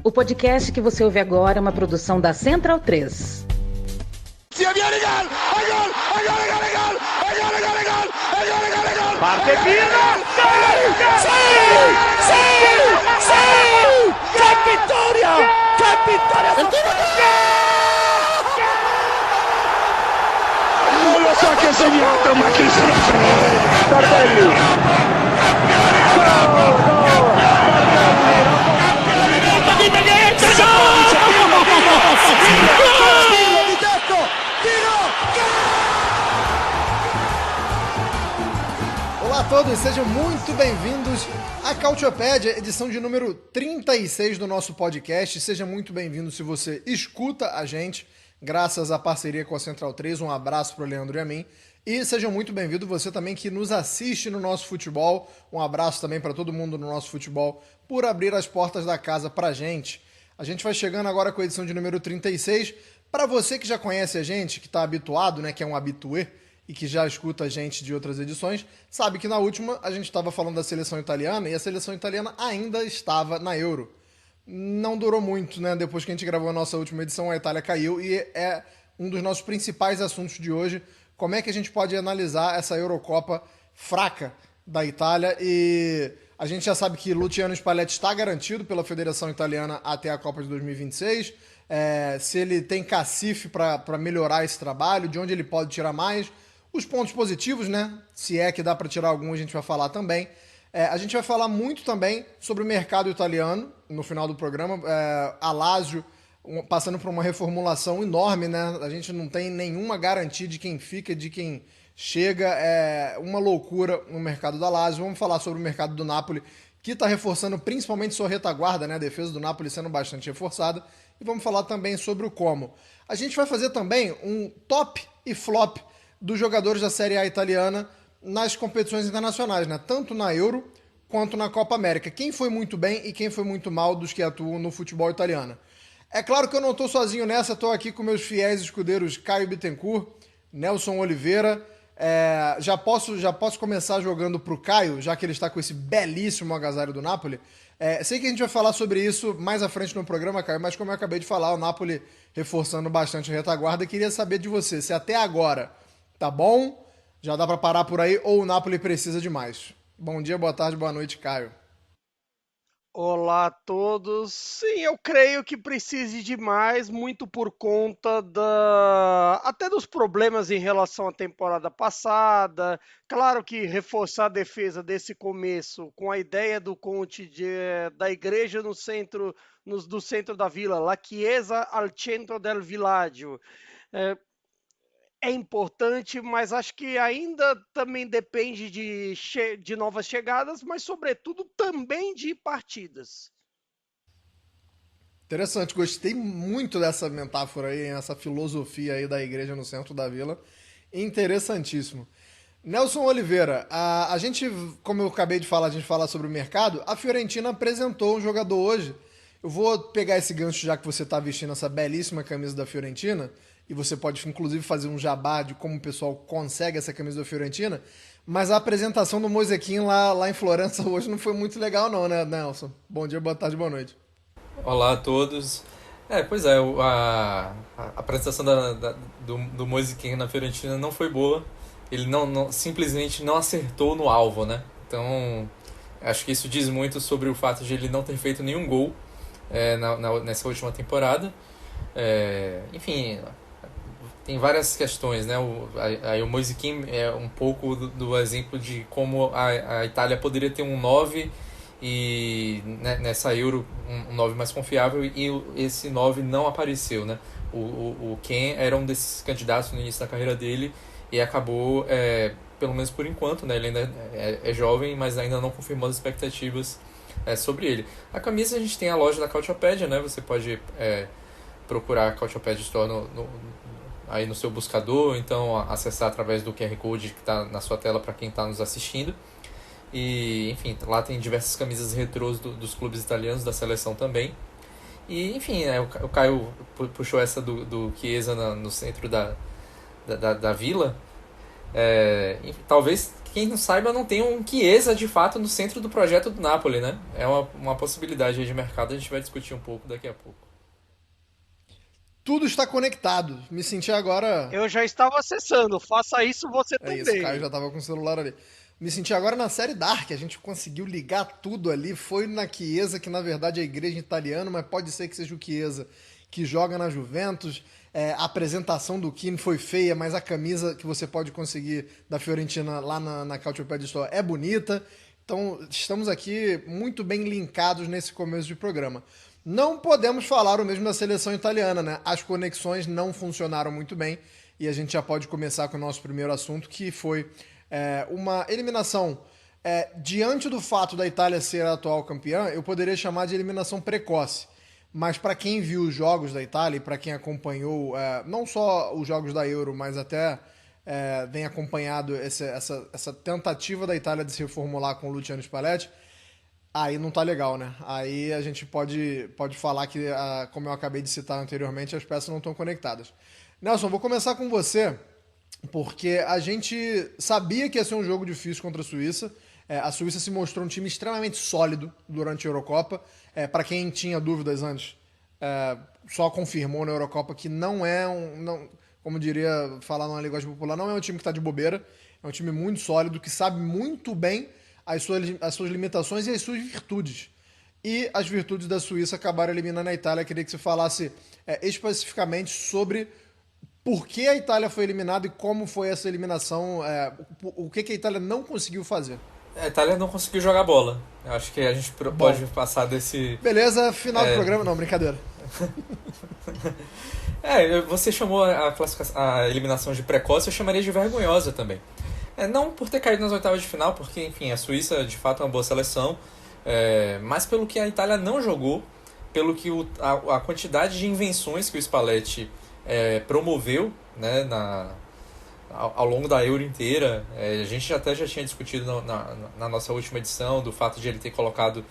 O podcast que você ouve agora é uma produção da Central 3. Parte Pirlo! ¡Qué vittoria! ¡Qué vittoria! Non lo so che ha segnato, ma chi se lo frega! Tardelli! Olá a todos, sejam muito bem-vindos à Cautiopédia, edição de número 36 do nosso podcast. Seja muito bem-vindo se você escuta a gente, graças à parceria com a Central 3. Um abraço para o Leandro e a mim. E sejam muito bem-vindos você também que nos assiste no nosso futebol. Um abraço também para todo mundo no nosso futebol por abrir as portas da casa para a gente. A gente vai chegando agora com a edição de número 36. Para você que já conhece a gente, que está habituado, né, que é um habitué, e que já escuta a gente de outras edições, sabe que na última a gente estava falando da seleção italiana e a seleção italiana ainda estava na Euro. Não durou muito, né? Depois que a gente gravou a nossa última edição, a Itália caiu e é um dos nossos principais assuntos de hoje. Como é que a gente pode analisar essa Eurocopa fraca da Itália? E a gente já sabe que Luciano Spalletti está garantido pela Federação Italiana até a Copa de 2026. Se ele tem cacife para melhorar esse trabalho, de onde ele pode tirar mais. Os pontos positivos, né? Se é que dá para tirar algum, a gente vai falar também. A gente vai falar muito também sobre o mercado italiano no final do programa. A Lazio passando por uma reformulação enorme, né? A gente não tem nenhuma garantia de quem fica, de quem chega. É uma loucura no mercado da Lazio. Vamos falar sobre o mercado do Napoli, que está reforçando principalmente sua retaguarda, né? A defesa do Napoli sendo bastante reforçada. E vamos falar também sobre o Como. A gente vai fazer também um top e flop dos jogadores da Série A italiana nas competições internacionais, né? Tanto na Euro quanto na Copa América. Quem foi muito bem e quem foi muito mal dos que atuam no futebol italiano. É claro que eu não estou sozinho nessa, estou aqui com meus fiéis escudeiros Caio Bittencourt, Nelson Oliveira. Já posso começar jogando para o Caio, já que ele está com esse belíssimo agasalho do Napoli. Sei que a gente vai falar sobre isso mais à frente no programa, Caio, mas como eu acabei de falar, o Napoli reforçando bastante a retaguarda. Queria saber de você, se até agora tá bom, já dá para parar por aí, ou o Napoli precisa de mais? Bom dia, boa tarde, boa noite, Caio. Olá a todos. Sim, eu creio que precise de mais, muito por conta até dos problemas em relação à temporada passada. Claro que reforçar a defesa desse começo com a ideia do Conte da igreja no centro, do centro da vila, La Chiesa al centro del villaggio. É importante, mas acho que ainda também depende de novas chegadas, mas sobretudo também de partidas. Interessante, gostei muito dessa metáfora aí, essa filosofia aí da igreja no centro da vila. Interessantíssimo. Nelson Oliveira, a gente, como eu acabei de falar, a gente fala sobre o mercado, a Fiorentina apresentou um jogador hoje. Eu vou pegar esse gancho já que você está vestindo essa belíssima camisa da Fiorentina, e você pode inclusive fazer um jabá de como o pessoal consegue essa camisa da Fiorentina, mas a apresentação do Moisequinho lá em Florença hoje não foi muito legal não, né, Nelson? Bom dia, boa tarde, boa noite. Olá a todos. Pois é, a apresentação do Moisequinho na Fiorentina não foi boa. Ele simplesmente não acertou no alvo, né? Então, acho que isso diz muito sobre o fato de ele não ter feito nenhum gol nessa última temporada. Enfim, tem várias questões, né? O Moisequinho é um pouco do exemplo de como a Itália poderia ter um 9 e nessa Euro um 9 mais confiável, e esse 9 não apareceu, né? O Ken era um desses candidatos no início da carreira dele e acabou, pelo menos por enquanto, né? Ele ainda é jovem, mas ainda não confirmou as expectativas sobre ele. A camisa, a gente tem a loja da Cautiopédia, né? Você pode procurar a Cautiopédia Store aí no seu buscador, então acessar através do QR Code que está na sua tela para quem está nos assistindo. E, enfim, lá tem diversas camisas retrôs dos clubes italianos, da seleção também. E, enfim, o Caio puxou essa do Chiesa no centro da vila. Enfim, talvez quem não saiba, não tem um Chiesa de fato no centro do projeto do Napoli, né? É uma possibilidade aí de mercado, a gente vai discutir um pouco daqui a pouco. Tudo está conectado. Me senti agora. Eu já estava acessando, faça isso você É também. isso, o Caio já tava com o celular ali. Me senti agora na série Dark, a gente conseguiu ligar tudo ali. Foi na Chiesa, que na verdade é a igreja italiana, mas pode ser que seja o Chiesa que joga na Juventus. A apresentação do Keane foi feia, mas a camisa que você pode conseguir da Fiorentina lá na Calcioped Store é bonita. Então estamos aqui muito bem linkados nesse começo de programa. Não podemos falar o mesmo da seleção italiana, né? As conexões não funcionaram muito bem e a gente já pode começar com o nosso primeiro assunto, que foi uma eliminação. Diante do fato da Itália ser a atual campeã, eu poderia chamar de eliminação precoce. Mas para quem viu os jogos da Itália e para quem acompanhou não só os jogos da Euro, mas até vem acompanhado essa tentativa da Itália de se reformular com o Luciano Spalletti, aí não tá legal, né? Aí a gente pode falar que, como eu acabei de citar anteriormente, as peças não estão conectadas. Nelson, vou começar com você, porque a gente sabia que ia ser um jogo difícil contra a Suíça. A Suíça se mostrou um time extremamente sólido durante a Eurocopa. Para quem tinha dúvidas antes, só confirmou na Eurocopa que não é como diria, falar numa linguagem popular, não é um time que está de bobeira. É um time muito sólido, que sabe muito bem as suas limitações e as suas virtudes. E as virtudes da Suíça acabaram eliminando a Itália. Queria que você falasse especificamente sobre por que a Itália foi eliminada e como foi essa eliminação, o que a Itália não conseguiu fazer. A Itália não conseguiu jogar bola. Eu acho que a gente pode passar desse... Beleza, final do programa. Não, brincadeira. Você chamou a eliminação de precoce, eu chamaria de vergonhosa também. Não por ter caído nas oitavas de final, porque, enfim, a Suíça de fato é uma boa seleção, mas pelo que a Itália não jogou, pelo que a quantidade de invenções que o Spalletti promoveu, né, ao longo da Euro inteira. A gente até já tinha discutido na nossa última edição do fato de ele ter colocado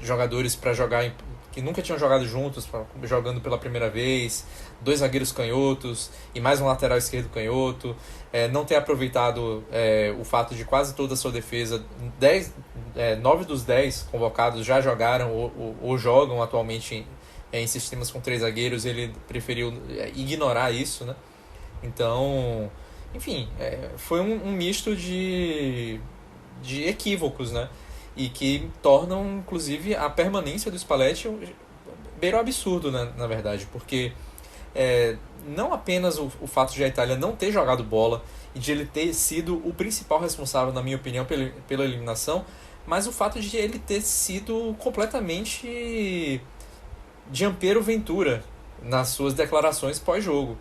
jogadores para jogar que nunca tinham jogado juntos, jogando pela primeira vez, 2 zagueiros canhotos e mais um lateral esquerdo canhoto, não ter aproveitado o fato de quase toda a sua defesa, 9 dos 10 convocados já jogaram ou jogam atualmente em sistemas com 3 zagueiros. Ele preferiu ignorar isso, né? Então, enfim, foi um misto de equívocos, né? E que tornam, inclusive, a permanência do Spalletti beira o absurdo, né, na verdade, porque não apenas o fato de a Itália não ter jogado bola e de ele ter sido o principal responsável, na minha opinião, pela eliminação, mas o fato de ele ter sido completamente Gianpiero Ventura nas suas declarações pós-jogo.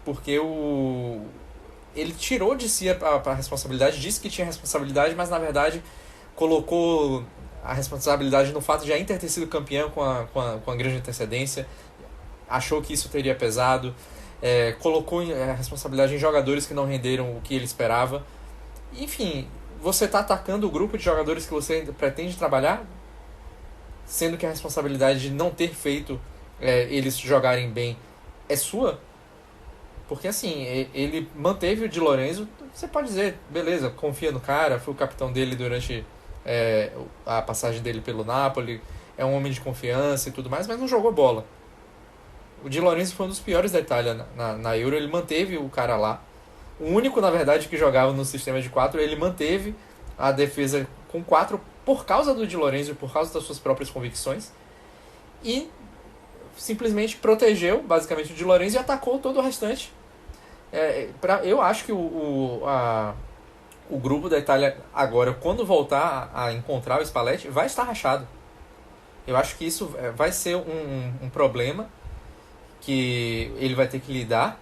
Porque ele tirou de si a responsabilidade, disse que tinha responsabilidade, mas na verdade colocou a responsabilidade no fato de a Inter ter sido campeã com a grande antecedência, achou que isso teria pesado, colocou a responsabilidade em jogadores que não renderam o que ele esperava. Enfim, você está atacando o grupo de jogadores que você pretende trabalhar, sendo que a responsabilidade de não ter feito eles jogarem bem é sua. Porque assim, ele manteve o Di Lorenzo, você pode dizer, beleza, confia no cara, foi o capitão dele durante a passagem dele pelo Napoli, é um homem de confiança e tudo mais, mas não jogou bola. O Di Lorenzo foi um dos piores da Itália na Euro, ele manteve o cara lá. O único, na verdade, que jogava no sistema de 4, ele manteve a defesa com 4 por causa do Di Lorenzo e por causa das suas próprias convicções. E simplesmente protegeu, basicamente, o Di Lorenzo e atacou todo o restante. Eu acho que o grupo da Itália agora, quando voltar a encontrar o Spalletti, vai estar rachado. Eu acho que isso vai ser um problema que ele vai ter que lidar.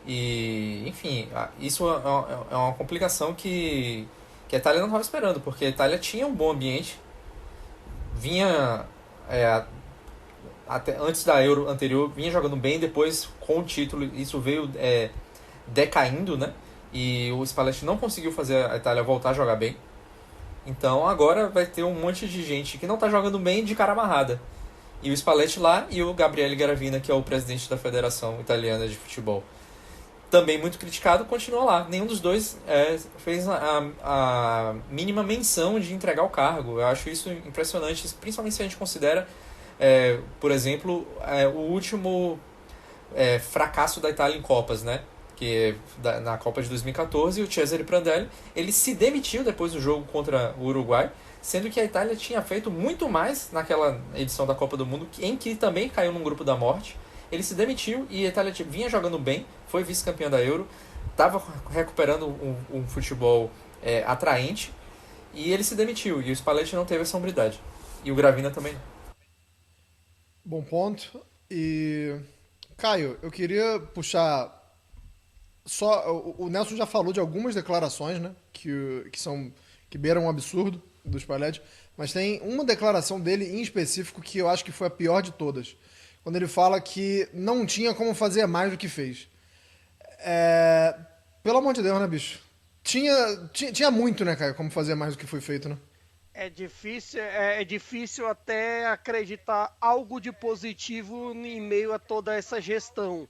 E, enfim, isso é uma complicação que a Itália não estava esperando, porque a Itália tinha um bom ambiente, vinha até antes da Euro anterior, vinha jogando bem, depois com o título isso veio decaindo, né? E o Spalletti não conseguiu fazer a Itália voltar a jogar bem. Então agora vai ter um monte de gente que não está jogando bem de cara amarrada. E o Spalletti lá e o Gabriele Garavina, que é o presidente da Federação Italiana de Futebol. também muito criticado, continua lá. Nenhum dos dois fez a mínima menção de entregar o cargo. Eu acho isso impressionante, principalmente se a gente considera, por exemplo, o último fracasso da Itália em Copas, né? Que na Copa de 2014, o Cesare Prandelli, ele se demitiu depois do jogo contra o Uruguai, sendo que a Itália tinha feito muito mais naquela edição da Copa do Mundo, em que também caiu num grupo da morte. Ele se demitiu e a Itália vinha jogando bem, foi vice-campeã da Euro, estava recuperando um futebol atraente, e ele se demitiu, e o Spalletti não teve essa hombridade. E o Gravina também não. Bom ponto. E, Caio, eu queria puxar só... O Nelson já falou de algumas declarações, né, que beiram um absurdo do Spalletti, mas tem uma declaração dele em específico que eu acho que foi a pior de todas. Quando ele fala que não tinha como fazer mais do que fez. Pelo amor de Deus, né, bicho? Tinha muito, né, Caio, como fazer mais do que foi feito, né? É difícil até acreditar algo de positivo em meio a toda essa gestão.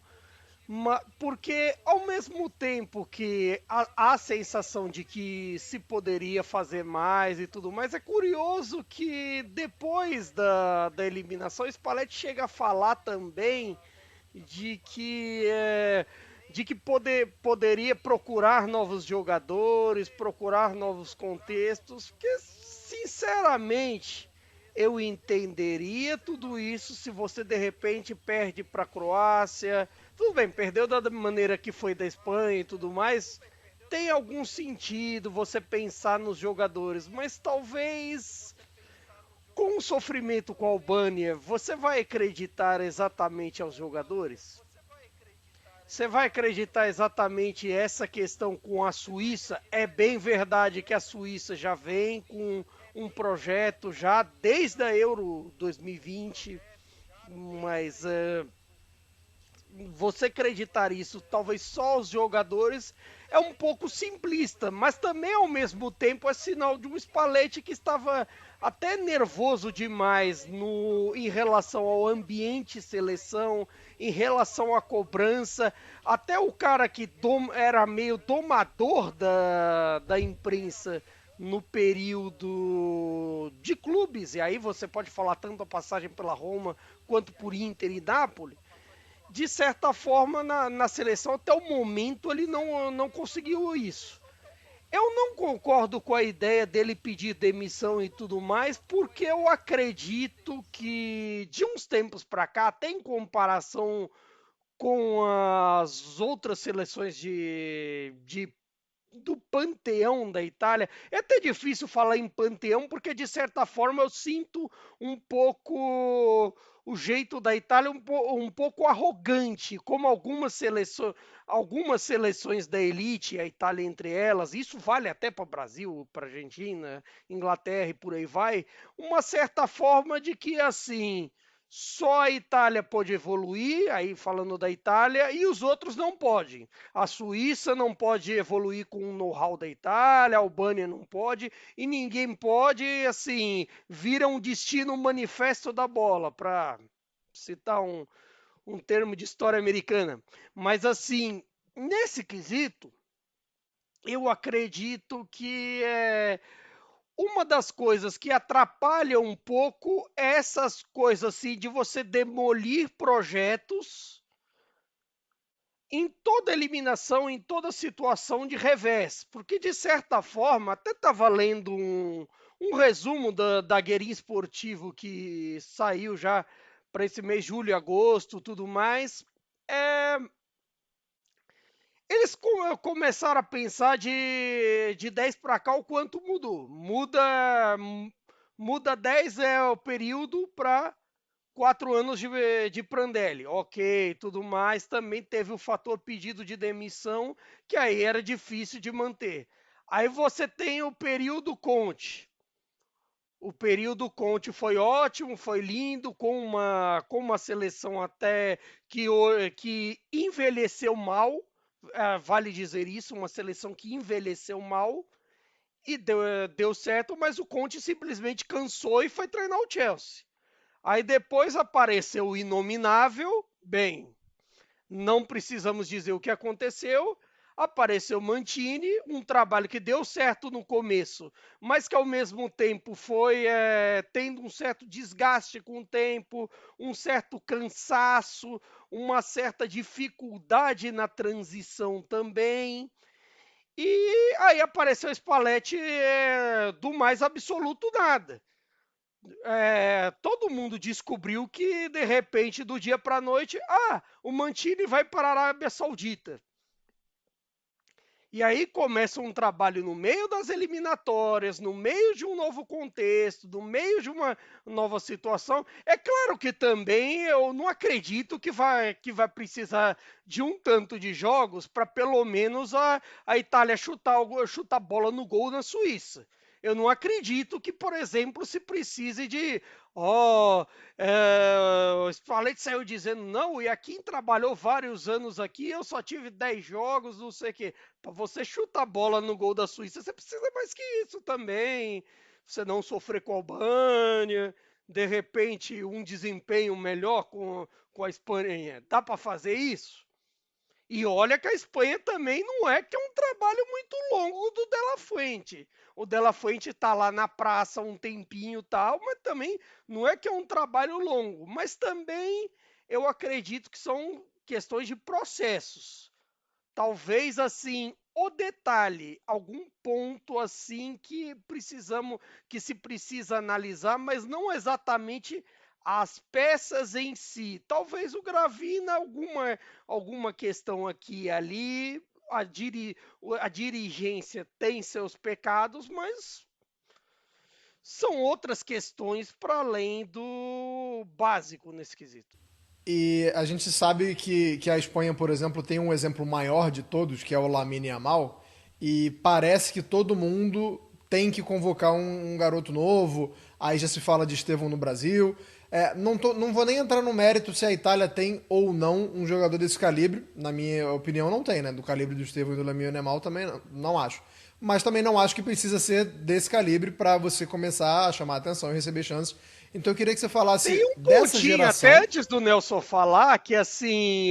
Porque ao mesmo tempo que há a sensação de que se poderia fazer mais e tudo mais, é curioso que depois da eliminação, o Spalletti chega a falar também de que poderia procurar novos jogadores, procurar novos contextos, que sinceramente eu entenderia tudo isso se você de repente perde para a Croácia. Tudo bem, perdeu da maneira que foi da Espanha e tudo mais. Tem algum sentido você pensar nos jogadores, mas talvez com o sofrimento com a Albânia, você vai acreditar exatamente aos jogadores? Você vai acreditar exatamente essa questão com a Suíça? É bem verdade que a Suíça já vem com um projeto já desde a Euro 2020, mas você acreditar isso, talvez só os jogadores, é um pouco simplista, mas também ao mesmo tempo é sinal de um Spalletti que estava até nervoso demais em relação ao ambiente seleção, em relação à cobrança, até o cara que era meio domador da imprensa no período de clubes, e aí você pode falar tanto a passagem pela Roma quanto por Inter e Napoli. De certa forma, na seleção, até o momento, ele não conseguiu isso. Eu não concordo com a ideia dele pedir demissão e tudo mais, porque eu acredito que, de uns tempos para cá, até em comparação com as outras seleções do panteão da Itália, é até difícil falar em panteão, porque de certa forma eu sinto um pouco o jeito da Itália um pouco arrogante, como algumas seleções da elite, a Itália entre elas, isso vale até para o Brasil, para a Argentina, Inglaterra e por aí vai, uma certa forma de que assim, só a Itália pode evoluir, aí falando da Itália, e os outros não podem. A Suíça não pode evoluir com o know-how da Itália, a Albânia não pode, e ninguém pode, assim, vira um destino manifesto da bola, para citar um termo de história americana. Mas, assim, nesse quesito, eu acredito que uma das coisas que atrapalha um pouco é essas coisas assim de você demolir projetos em toda eliminação, em toda situação de revés. Porque, de certa forma, até estava lendo um resumo da Guerin Esportivo que saiu já para esse mês, julho e agosto, tudo mais. Eles começaram a pensar de 10 para cá o quanto mudou. Muda 10 é o período para 4 anos de Prandelli. Ok, tudo mais. Também teve o fator pedido de demissão, que aí era difícil de manter. Aí você tem o período Conte. O período Conte foi ótimo, foi lindo, com uma seleção até que envelheceu mal. Vale dizer isso, uma seleção que envelheceu mal e deu certo, mas o Conte simplesmente cansou e foi treinar o Chelsea. Aí depois apareceu o inominável, bem, não precisamos dizer o que aconteceu. Apareceu Mancini, um trabalho que deu certo no começo, mas que ao mesmo tempo foi tendo um certo desgaste com o tempo, um certo cansaço, uma certa dificuldade na transição também. E aí apareceu o Spalletti do mais absoluto nada. Todo mundo descobriu que, de repente, do dia para a noite, o Mancini vai para a Arábia Saudita. E aí começa um trabalho no meio das eliminatórias, no meio de um novo contexto, no meio de uma nova situação. É claro que também eu não acredito que vai precisar de um tanto de jogos para pelo menos a Itália chutar a bola no gol na Suíça. Eu não acredito que, por exemplo, se precise de o Spalletti saiu dizendo, não, o Iaquim trabalhou vários anos aqui, eu só tive 10 jogos, não sei o quê. Para você chutar a bola no gol da Suíça, você precisa mais que isso também. Você não sofrer com a Albânia, de repente um desempenho melhor com a Espanha. Dá para fazer isso? E olha que a Espanha também não é que é um trabalho muito longo do De La Fuente. O De La Fuente está lá na praça um tempinho e tal, mas também não é que é um trabalho longo. Mas também eu acredito que são questões de processos. Talvez assim, o detalhe, algum ponto assim que se precisa analisar, mas não exatamente as peças em si. Talvez o Gravina, alguma questão aqui e ali, a dirigência tem seus pecados, mas são outras questões para além do básico nesse quesito. E a gente sabe que a Espanha, por exemplo, tem um exemplo maior de todos, que é o Lamine Yamal, e parece que todo mundo tem que convocar um garoto novo, aí já se fala de Estevão no Brasil. Não vou nem entrar no mérito se a Itália tem ou não um jogador desse calibre. Na minha opinião, não tem, né? Do calibre do Estevão e do Lamine Yamal também não acho. Mas também não acho que precisa ser desse calibre para você começar a chamar a atenção e receber chances. Então eu queria que você falasse tem um dessa geração. Até antes do Nelson falar, que assim,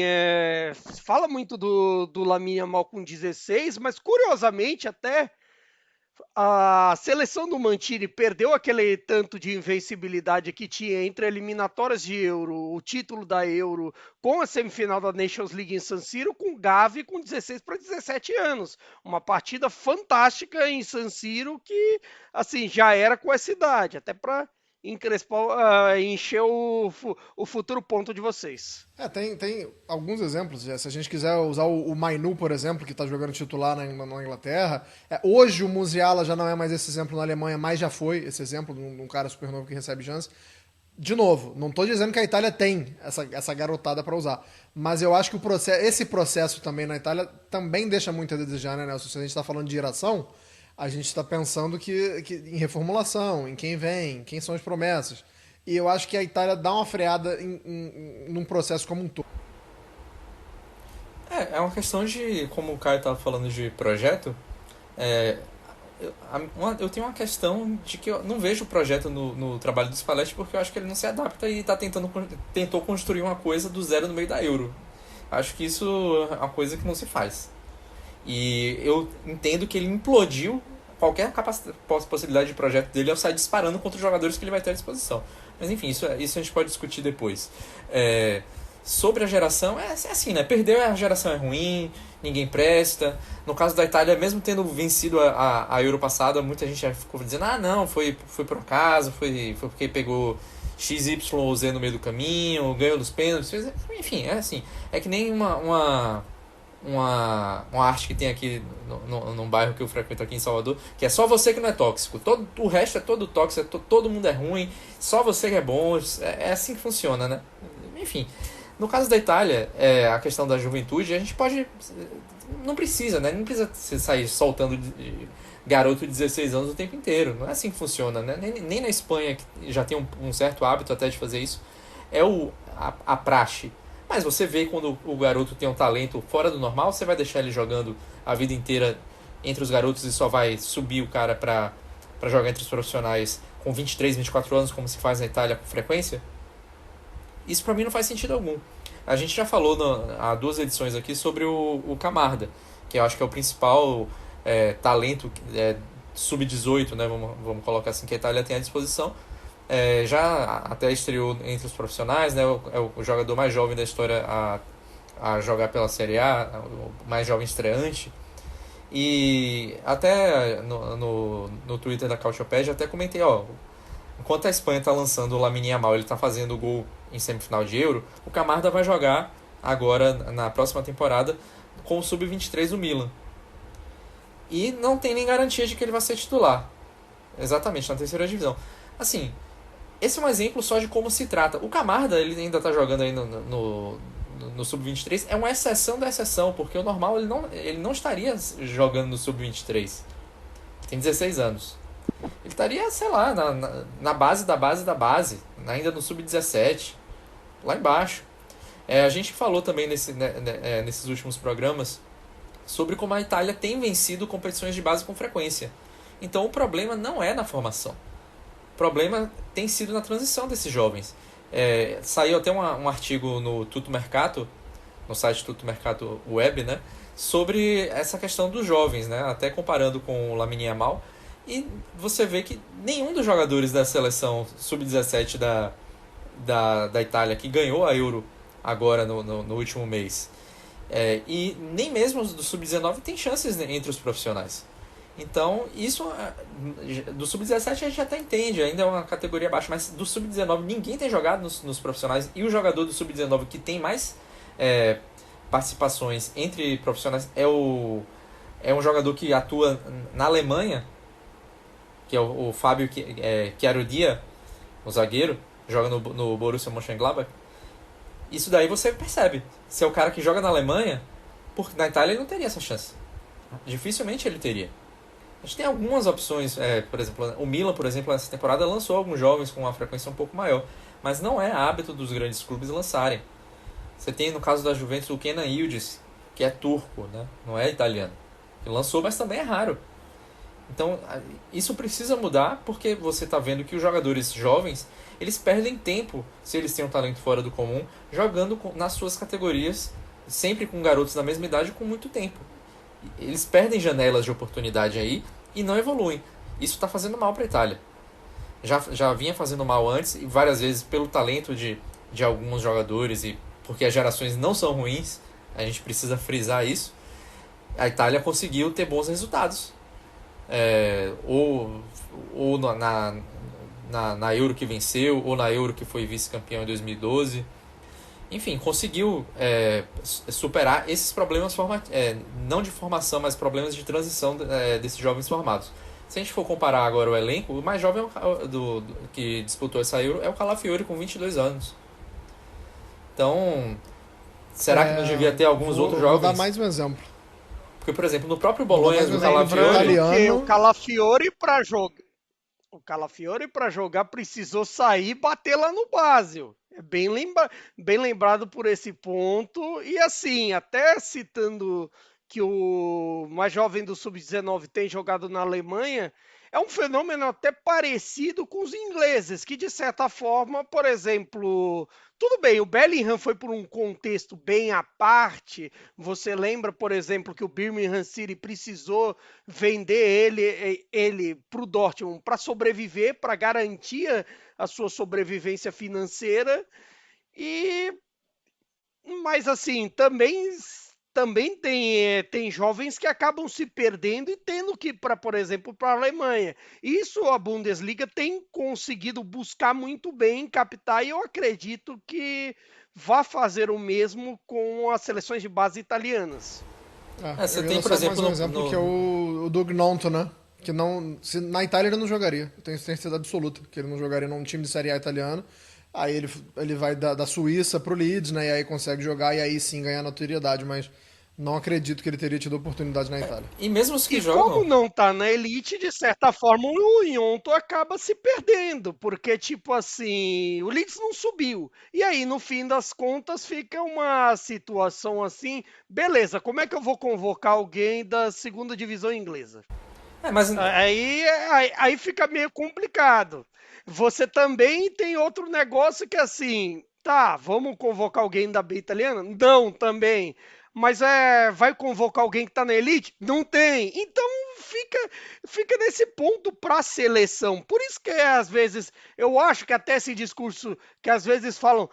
fala muito do Lamine Yamal com 16, mas curiosamente até a seleção do Mancini perdeu aquele tanto de invencibilidade que tinha entre eliminatórias de Euro, o título da Euro, com a semifinal da Nations League em San Siro, com o Gavi com 16 para 17 anos. Uma partida fantástica em San Siro que, assim, já era com essa idade, até para encher o futuro ponto de vocês. Tem alguns exemplos. Se a gente quiser usar o Mainu, por exemplo, que está jogando titular na Inglaterra. Hoje o Musiala já não é mais esse exemplo na Alemanha, mas já foi esse exemplo de um cara super novo que recebe chance. De novo, não estou dizendo que a Itália tem essa garotada para usar, mas eu acho que esse processo também na Itália também deixa muito a desejar, né, Nelson? Se a gente está falando de geração, a gente está pensando que em reformulação, em quem vem, quem são as promessas. E eu acho que a Itália dá uma freada num processo como um todo. É uma questão de, como o Caio estava falando de projeto, eu tenho uma questão de que eu não vejo o projeto no trabalho do Spalletti, porque eu acho que ele não se adapta e tentou construir uma coisa do zero no meio da Euro. Acho que isso é uma coisa que não se faz. E eu entendo que ele implodiu qualquer possibilidade de projeto dele ao sair disparando contra os jogadores que ele vai ter à disposição. Mas enfim, isso a gente pode discutir depois. Sobre a geração, é assim, né? Perder a geração é ruim, ninguém presta. No caso da Itália, mesmo tendo vencido a Euro passada, muita gente já ficou dizendo, não, foi por acaso, foi porque pegou X, Y ou Z no meio do caminho, ganhou dos pênaltis. Enfim, é assim. É que nem uma arte que tem aqui num bairro que eu frequento aqui em Salvador, que é só você que não é tóxico, o resto é todo tóxico, todo mundo é ruim, só você que é bom, é assim que funciona, né? Enfim, no caso da Itália, a questão da juventude, a gente não precisa, né? Não precisa sair soltando garoto de 16 anos o tempo inteiro, não é assim que funciona, né? Nem na Espanha, que já tem um certo hábito até de fazer isso, a praxe. Mas você vê quando o garoto tem um talento fora do normal, você vai deixar ele jogando a vida inteira entre os garotos e só vai subir o cara para jogar entre os profissionais com 23, 24 anos, como se faz na Itália com frequência? Isso pra mim não faz sentido algum. A gente já falou há 2 edições aqui sobre o Camarda, que eu acho que é o principal talento sub-18, né, vamos colocar assim, que a Itália tem à disposição. Já até estreou entre os profissionais, né, é o jogador mais jovem da história a jogar pela Série A, o mais jovem estreante. E até no Twitter da Cautiopédia até comentei, enquanto a Espanha está lançando o Lamine Yamal, ele está fazendo o gol em semifinal de Euro, o Camarda vai jogar agora na próxima temporada com o Sub-23 do Milan. E não tem nem garantia de que ele vai ser titular. Exatamente, na terceira divisão. Assim, esse é um exemplo só de como se trata. O Camarda, ele ainda está jogando aí no Sub-23, é uma exceção da exceção, porque o normal ele não estaria jogando no Sub-23. Tem 16 anos. Ele estaria, sei lá, na base da base da base, ainda no Sub-17, lá embaixo. A gente falou também nesses últimos programas sobre como a Itália tem vencido competições de base com frequência. Então o problema não é na formação. O problema tem sido na transição desses jovens. Saiu até um artigo no Tutto Mercato, no site Tutto Mercato Web, né, sobre essa questão dos jovens, né, até comparando com o Lamine Yamal. E você vê que nenhum dos jogadores da seleção Sub-17 da Itália, que ganhou a Euro agora no último mês, e nem mesmo os do Sub-19 tem chances entre os profissionais. Então, isso do Sub-17 a gente até entende, ainda é uma categoria baixa, mas do Sub-19 ninguém tem jogado nos profissionais, e o jogador do Sub-19 que tem mais participações entre profissionais é um jogador que atua na Alemanha, que é o Fábio Chiarodia, o zagueiro, joga no Borussia Mönchengladbach. Isso daí você percebe. Se é o cara que joga na Alemanha, porque na Itália ele não teria essa chance. Dificilmente ele teria. A gente tem algumas opções, por exemplo, o Milan, por exemplo, nessa temporada lançou alguns jovens com uma frequência um pouco maior, mas não é hábito dos grandes clubes lançarem. Você tem, no caso da Juventus, o Kenan Yildiz, que é turco, né? Não é italiano. Ele lançou, mas também é raro. Então, isso precisa mudar, porque você está vendo que os jogadores jovens, eles perdem tempo, se eles têm um talento fora do comum, jogando nas suas categorias, sempre com garotos da mesma idade, com muito tempo. Eles perdem janelas de oportunidade aí e não evoluem. Isso está fazendo mal para a Itália. Já vinha fazendo mal antes, e várias vezes pelo talento de alguns jogadores, e porque as gerações não são ruins, a gente precisa frisar isso. A Itália conseguiu ter bons resultados. Ou na Euro que venceu, ou na Euro que foi vice-campeão em 2012. Enfim, conseguiu superar esses problemas, não de formação, mas problemas de transição desses jovens formados. Se a gente for comparar agora o elenco, o mais jovem que disputou essa Euro é o Calafiori, com 22 anos. Então, será que não devia ter alguns outros jovens? Vou dar mais um exemplo. Porque, por exemplo, no próprio Bolonha do Calafiori... O Calafiori para jogar precisou sair e bater lá no Basel. É bem lembrado por esse ponto. E assim, até citando que o mais jovem do Sub-19 tem jogado na Alemanha, é um fenômeno até parecido com os ingleses, que de certa forma, por exemplo, tudo bem, o Bellingham foi por um contexto bem à parte. Você lembra, por exemplo, que o Birmingham City precisou vender ele para o Dortmund para sobreviver, para garantir a sua sobrevivência financeira. Mas assim, também tem jovens que acabam se perdendo e tendo que ir, por exemplo, para a Alemanha. Isso a Bundesliga tem conseguido buscar muito bem, captar, e eu acredito que vai fazer o mesmo com as seleções de base italianas. Você tem, por exemplo, mais um exemplo que é o Doug Nonto, né? Que na Itália ele não jogaria. Eu tenho certeza absoluta que ele não jogaria num time de Série A italiano. Aí ele vai da Suíça pro Leeds, né? E aí consegue jogar e aí sim ganhar notoriedade, mas não acredito que ele teria tido oportunidade na Itália. E mesmo os que jogam... como não tá na elite, de certa forma, o Nonto acaba se perdendo, porque, tipo assim, o Leeds não subiu. E aí, no fim das contas, fica uma situação assim, beleza, como é que eu vou convocar alguém da segunda divisão inglesa? Mas... Aí fica meio complicado. Você também tem outro negócio que, assim, Tá, vamos convocar alguém da B italiana? Não, também. Mas vai convocar alguém que está na elite? Não tem. Então fica nesse ponto para a seleção. Por isso que às vezes eu acho que até esse discurso que às vezes falam,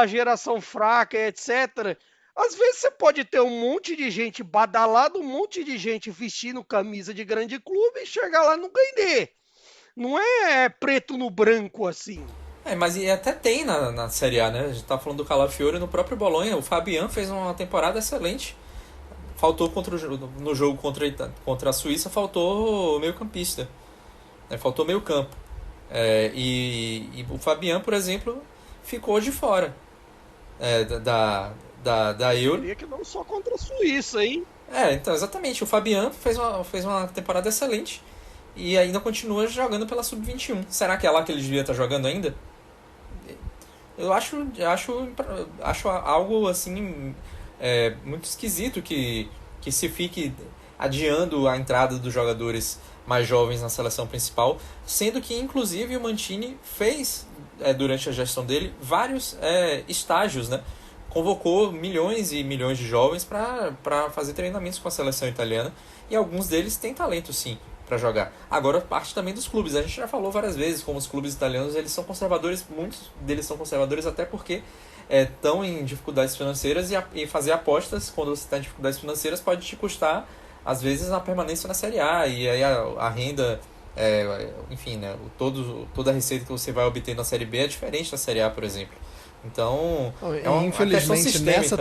geração fraca, etc. Às vezes você pode ter um monte de gente badalada, um monte de gente vestindo camisa de grande clube e chegar lá e não ganhar. Não é preto no branco assim. Mas e até tem na Série A, né? A gente tá falando do Calafiori no próprio Bolonha. O Fabian fez uma temporada excelente. Faltou no jogo contra a Suíça, faltou meio-campista. Né? Faltou meio-campo. E o Fabian, por exemplo, ficou de fora da Eu Euro. diria que não só contra a Suíça, hein? Então, exatamente. O Fabian fez uma temporada excelente e ainda continua jogando pela Sub-21. Será que é lá que ele devia estar jogando ainda? Eu acho algo assim muito esquisito que se fique adiando a entrada dos jogadores mais jovens na seleção principal, sendo que inclusive o Mancini fez durante a gestão dele vários estágios, né? Convocou milhões e milhões de jovens para fazer treinamentos com a seleção italiana e alguns deles têm talento sim para jogar. Agora parte também dos clubes. A gente já falou várias vezes como os clubes italianos eles são conservadores, muitos deles são conservadores até porque estão em dificuldades financeiras e fazer apostas quando você está em dificuldades financeiras pode te custar às vezes a permanência na Série A e aí a renda, enfim, né, toda a receita que você vai obter na Série B é diferente da Série A, por exemplo. Então, infelizmente nessa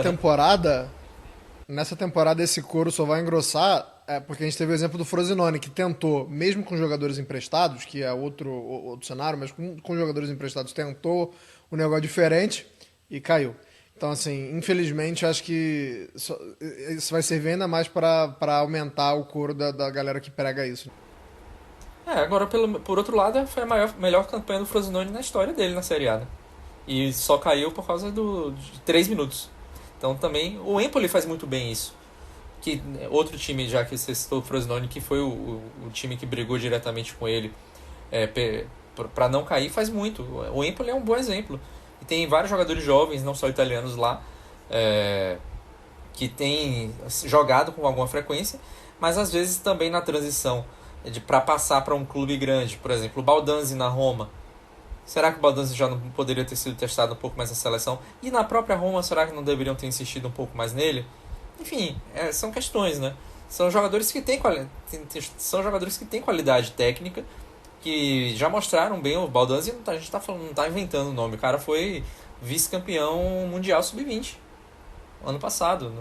temporada esse coro só vai engrossar porque a gente teve o exemplo do Frosinone, que tentou, mesmo com jogadores emprestados, que é outro cenário, mas com jogadores emprestados tentou um negócio diferente e caiu. Então, assim, infelizmente, acho que isso vai servir ainda mais para aumentar o coro da galera que prega isso. Agora, por outro lado, foi a melhor campanha do Frosinone na história dele na Série A, né? E só caiu por causa de 3 minutos. Então, também, o Empoli faz muito bem isso. Que outro time, já que você citou o Frosinone, que foi o time que brigou diretamente com ele para não cair, faz muito. O Empoli é um bom exemplo. E tem vários jogadores jovens, não só italianos lá, que têm jogado com alguma frequência, mas às vezes também na transição para passar para um clube grande. Por exemplo, o Baldanzi na Roma. Será que o Baldanzi já não poderia ter sido testado um pouco mais na seleção? E na própria Roma, será que não deveriam ter insistido um pouco mais nele? Enfim, são questões, né? São jogadores que têm qualidade técnica, que já mostraram bem. O Baldanzi, a gente não está inventando o nome. O cara foi vice-campeão mundial sub-20 ano passado.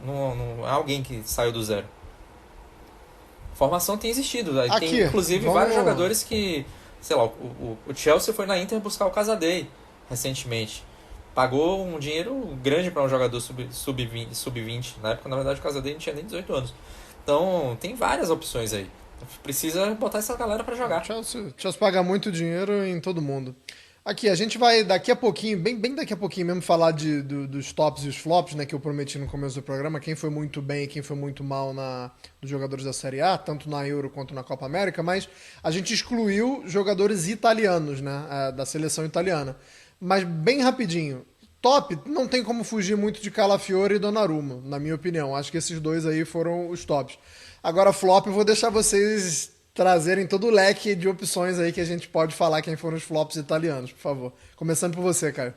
Não é alguém que saiu do zero. Formação tem existido. Tem inclusive vários jogadores que, sei lá, o Chelsea foi na Inter buscar o Casadei recentemente. Pagou um dinheiro grande para um jogador sub-20. Na época, na verdade, o Casadei não tinha nem 18 anos. Então, tem várias opções aí. Precisa botar essa galera para jogar. Chelsea paga muito dinheiro em todo mundo. Aqui, a gente vai daqui a pouquinho, bem daqui a pouquinho mesmo, falar dos tops e os flops, né, que eu prometi no começo do programa, quem foi muito bem e quem foi muito mal dos jogadores da Série A, tanto na Euro quanto na Copa América, mas a gente excluiu jogadores italianos, né, da seleção italiana. Mas bem rapidinho, top, não tem como fugir muito de Calafiori e Donnarumma, na minha opinião. Acho que esses dois aí foram os tops. Agora, flop, eu vou deixar vocês trazerem todo o leque de opções aí que a gente pode falar quem foram os flops italianos, por favor. Começando por você, Caio.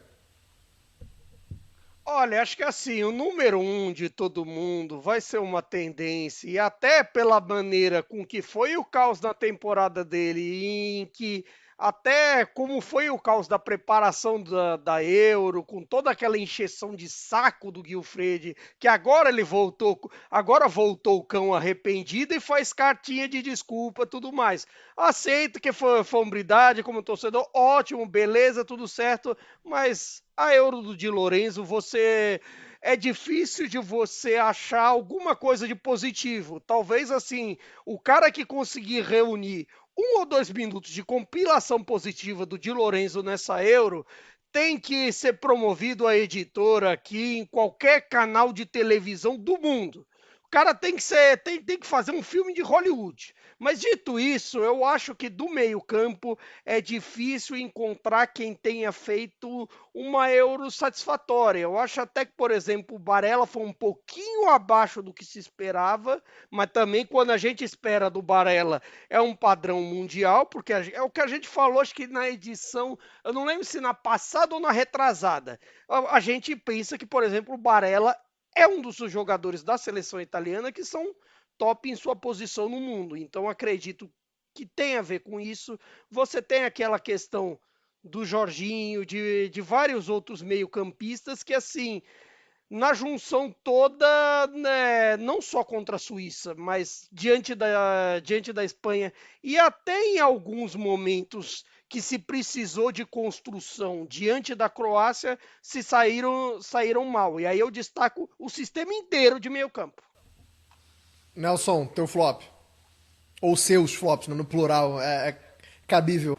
Olha, acho que assim, o número 1 de todo mundo vai ser uma tendência, e até pela maneira com que foi o caos na temporada dele, em que até como foi o caos da preparação da Euro, com toda aquela encheção de saco do Guilfredi, que agora voltou o cão arrependido e faz cartinha de desculpa, tudo mais. Aceito que foi hombridade como torcedor, ótimo, beleza, tudo certo, mas a Euro do Di Lorenzo, é difícil de você achar alguma coisa de positivo. Talvez assim, o cara que conseguir reunir 1 ou 2 minutos de compilação positiva do Di Lorenzo nessa Euro tem que ser promovido a editora aqui em qualquer canal de televisão do mundo. cara tem que fazer um filme de Hollywood. Mas dito isso, eu acho que do meio-campo é difícil encontrar quem tenha feito uma Euro satisfatória. Eu acho até que, por exemplo, o Barella foi um pouquinho abaixo do que se esperava, mas também quando a gente espera do Barella é um padrão mundial, porque é o que a gente falou, acho que na edição, eu não lembro se na passada ou na retrasada. A gente pensa que, por exemplo, o Barella é um dos jogadores da seleção italiana que são top em sua posição no mundo. Então acredito que tem a ver com isso. Você tem aquela questão do Jorginho, de vários outros meio-campistas que, assim, na junção toda, né, não só contra a Suíça, mas diante da Espanha e até em alguns momentos que se precisou de construção diante da Croácia, se saíram mal. E aí eu destaco o sistema inteiro de meio campo. Nelson, teu flop. Ou seus flops, no plural, é cabível.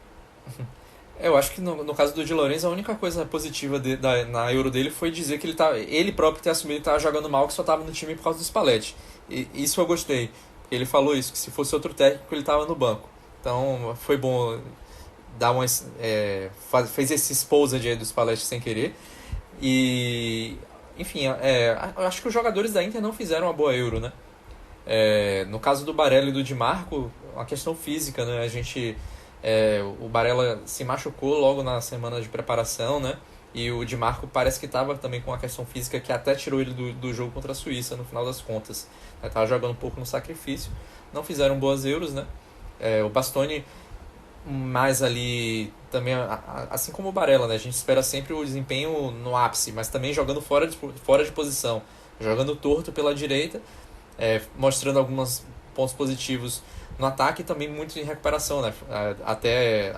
Eu acho que no caso do Di Lorenzo, a única coisa positiva na Euro dele foi dizer que ele próprio ter assumido que estava jogando mal, que só estava no time por causa do Spalletti. E isso eu gostei. Ele falou isso, que se fosse outro técnico ele estava no banco. Então foi bom dar fez esse exposed aí do Spalletti sem querer. E enfim, eu acho que os jogadores da Inter não fizeram uma boa Euro, né? No caso do Barella e do Di Marco, a questão física, né? O Barella se machucou logo na semana de preparação, né? E o Di Marco parece que estava também com uma questão física que até tirou ele do jogo contra a Suíça, no final das contas. Estava jogando um pouco no sacrifício. Não fizeram boas Euros, né? O Bastoni mais ali também, assim como o Barella, né? A gente espera sempre o desempenho no ápice, mas também jogando fora de posição, jogando torto pela direita, mostrando alguns pontos positivos no ataque e também muito em recuperação, né? Até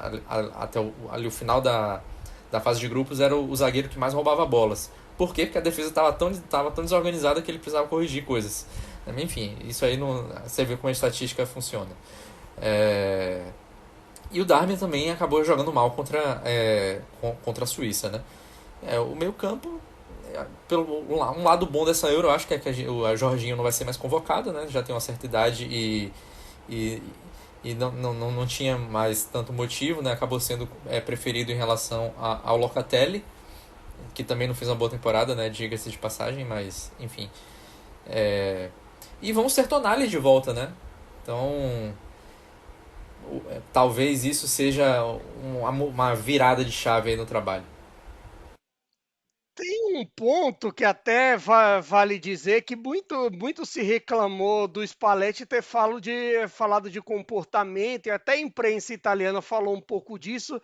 ali o final da fase de grupos era o zagueiro que mais roubava bolas. Por quê? Porque a defesa estava tão desorganizada que ele precisava corrigir coisas. Enfim, isso aí você vê como a estatística funciona. E o Darmian também acabou jogando mal contra a Suíça, né? O meio campo, um lado bom dessa Euro, eu acho que a Jorginho não vai ser mais convocado, né? Já tem uma certa idade e não tinha mais tanto motivo, né? Acabou sendo preferido em relação ao Locatelli, que também não fez uma boa temporada, né? Diga-se de passagem, mas enfim. E vamos ter Tonali de volta, né? Então talvez isso seja uma virada de chave aí no trabalho. Tem um ponto que até vale dizer que muito se reclamou do Spalletti ter falado de comportamento, e até a imprensa italiana falou um pouco disso.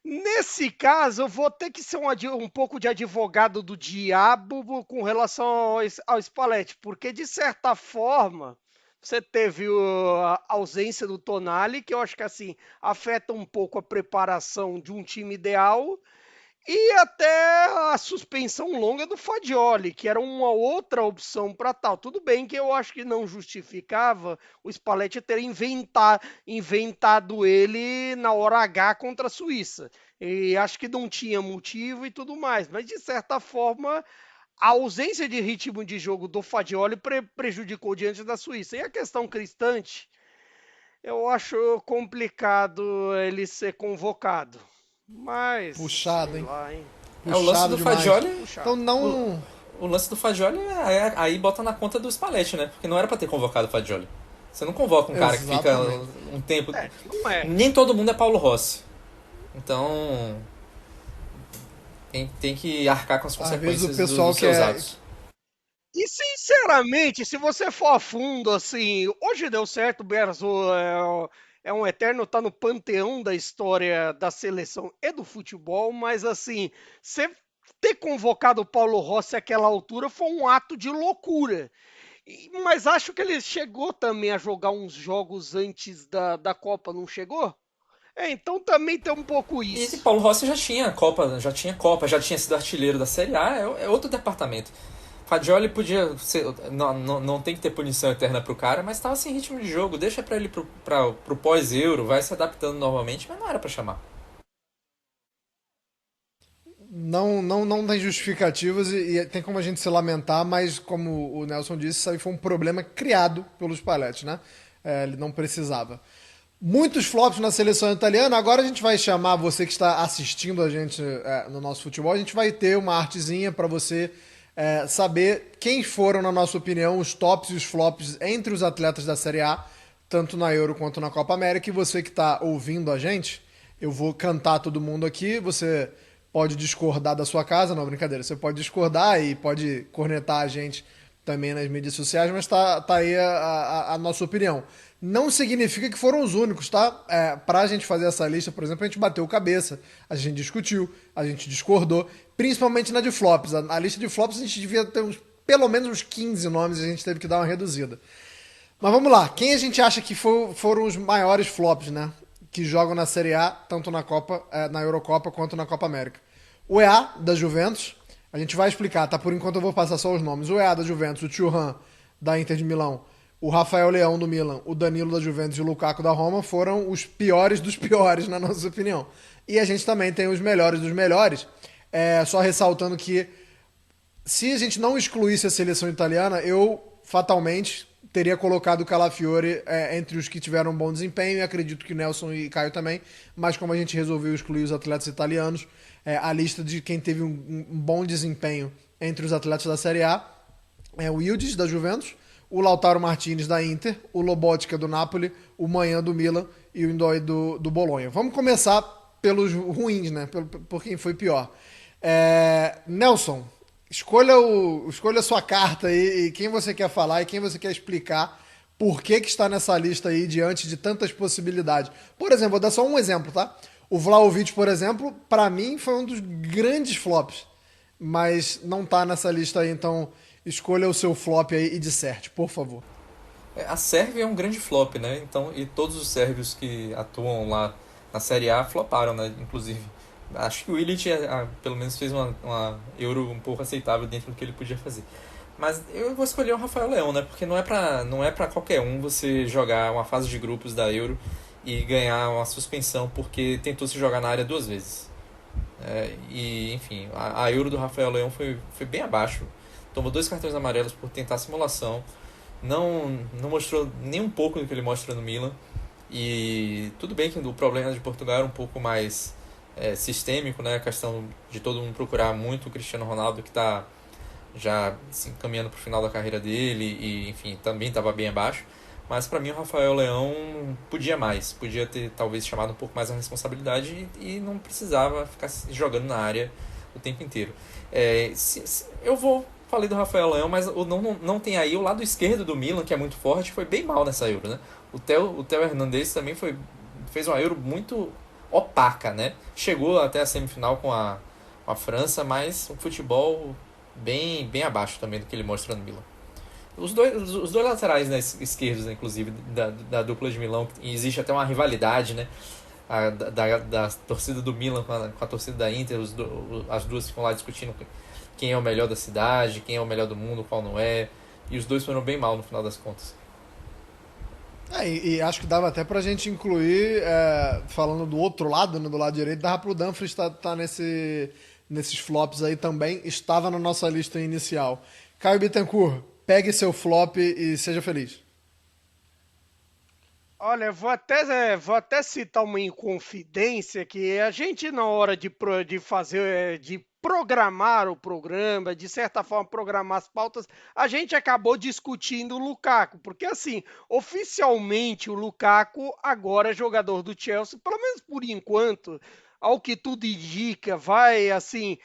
Nesse caso, eu vou ter que ser um pouco de advogado do diabo com relação ao Spalletti, porque de certa forma você teve a ausência do Tonali, que eu acho que assim afeta um pouco a preparação de um time ideal. E até a suspensão longa do Fagioli, que era uma outra opção para tal. Tudo bem que eu acho que não justificava o Spalletti ter inventado ele na hora H contra a Suíça. E acho que não tinha motivo e tudo mais. Mas, de certa forma, a ausência de ritmo de jogo do Fagioli prejudicou diante da Suíça. E a questão Cristante, eu acho complicado ele ser convocado. Mas. Puxado, hein? Lá, hein? O lance do Fagioli. Então não. O lance do Fagioli aí bota na conta do Spalletti, né? Porque não era pra ter convocado o Fagioli. Você não convoca um cara que fica um tempo. Não é. Nem todo mundo é Paulo Rossi. Então. Tem que arcar com as consequências dos seus atos. E sinceramente, se você for a fundo, assim, hoje deu certo, o Berzo é um eterno, tá no panteão da história da seleção e do futebol, mas assim, você ter convocado o Paulo Rossi àquela altura foi um ato de loucura. Mas acho que ele chegou também a jogar uns jogos antes da Copa, não chegou? Então também tem um pouco isso. E Paulo Rossi já tinha Copa, já tinha sido artilheiro da Série A, é outro departamento. Fagioli podia ser, não tem que ter punição eterna pro cara, mas tava sem ritmo de jogo, deixa pra ele pro pós-Euro, vai se adaptando novamente, mas não era pra chamar. não tem justificativas e tem como a gente se lamentar, mas como o Nelson disse, isso aí foi um problema criado pelos Spalletti, né? Ele não precisava. Muitos flops na seleção italiana. Agora a gente vai chamar você que está assistindo a gente no nosso futebol. A gente vai ter uma artezinha para você saber quem foram, na nossa opinião, os tops e os flops entre os atletas da Série A, tanto na Euro quanto na Copa América. E você que está ouvindo a gente, eu vou cantar todo mundo aqui. Você pode discordar da sua casa, não, brincadeira. Você pode discordar e pode cornetar a gente também nas mídias sociais, mas tá aí a nossa opinião. Não significa que foram os únicos, tá? Pra gente fazer essa lista, por exemplo, a gente bateu cabeça, a gente discutiu, a gente discordou, principalmente na de flops. A lista de flops a gente devia ter pelo menos uns 15 nomes, a gente teve que dar uma reduzida. Mas vamos lá, quem a gente acha que foram os maiores flops, né? Que jogam na Série A, tanto na Copa, na Eurocopa quanto na Copa América. O EA, da Juventus, a gente vai explicar, tá? Por enquanto eu vou passar só os nomes. O EA da Juventus, o Thuram da Inter de Milão, o Rafael Leão do Milan, o Danilo da Juventus e o Lukaku da Roma foram os piores dos piores, na nossa opinião. E a gente também tem os melhores dos melhores. Só ressaltando que se a gente não excluísse a seleção italiana, eu fatalmente teria colocado o Calafiori entre os que tiveram um bom desempenho, e acredito que Nelson e Caio também, mas como a gente resolveu excluir os atletas italianos, a lista de quem teve um bom desempenho entre os atletas da Série A é o Yildiz da Juventus, o Lautaro Martinez da Inter, o Lobotka do Napoli, o Maignan do Milan e o Ndoi do Bolonha. Vamos começar pelos ruins, né? Por quem foi pior. Nelson, escolha a sua carta aí, e quem você quer falar e quem você quer explicar por que está nessa lista aí diante de tantas possibilidades. Por exemplo, vou dar só um exemplo, tá? O Vlahovic, por exemplo, para mim foi um dos grandes flops, mas não tá nessa lista aí, então escolha o seu flop aí e disserte, por favor. A Sérvia é um grande flop, né? Então, e todos os sérvios que atuam lá na Série A floparam, né? Inclusive, acho que o Ilic pelo menos fez uma Euro um pouco aceitável dentro do que ele podia fazer. Mas eu vou escolher o Rafael Leão, né? Porque não é pra qualquer um você jogar uma fase de grupos da Euro e ganhar uma suspensão porque tentou se jogar na área 2 vezes. E, enfim, a Euro do Rafael Leão foi bem abaixo. Tomou 2 cartões amarelos por tentar simulação. Não mostrou nem um pouco do que ele mostra no Milan. E tudo bem que o problema de Portugal era um pouco mais sistêmico, né? A questão de todo mundo procurar muito o Cristiano Ronaldo, que está já assim, caminhando para o final da carreira dele. E, enfim, também estava bem abaixo. Mas para mim o Rafael Leão podia mais. Podia ter talvez chamado um pouco mais a responsabilidade e não precisava ficar jogando na área o tempo inteiro. Falei do Rafael Leão, mas não tem aí o lado esquerdo do Milan, que é muito forte, foi bem mal nessa Euro, né? O Theo Hernandez também fez uma Euro muito opaca, né? Chegou até a semifinal com a França, mas um futebol bem abaixo também do que ele mostra no Milan. Os dois laterais, né, esquerdos, né, inclusive, da dupla de Milão, existe até uma rivalidade, né? Da torcida do Milan com a torcida da Inter, as duas ficam lá discutindo quem é o melhor da cidade, quem é o melhor do mundo, qual não é. E os dois foram bem mal no final das contas. E acho que dava até pra gente incluir, falando do outro lado, né, do lado direito, dava pro Dumfries tá nesses flops aí também, estava na nossa lista inicial. Caio Bittencourt, pegue seu flop e seja feliz. Olha, vou até citar uma inconfidência que a gente, na hora de programar o programa, de certa forma programar as pautas, a gente acabou discutindo o Lukaku, porque assim, oficialmente o Lukaku agora é jogador do Chelsea, pelo menos por enquanto, ao que tudo indica, vai assim,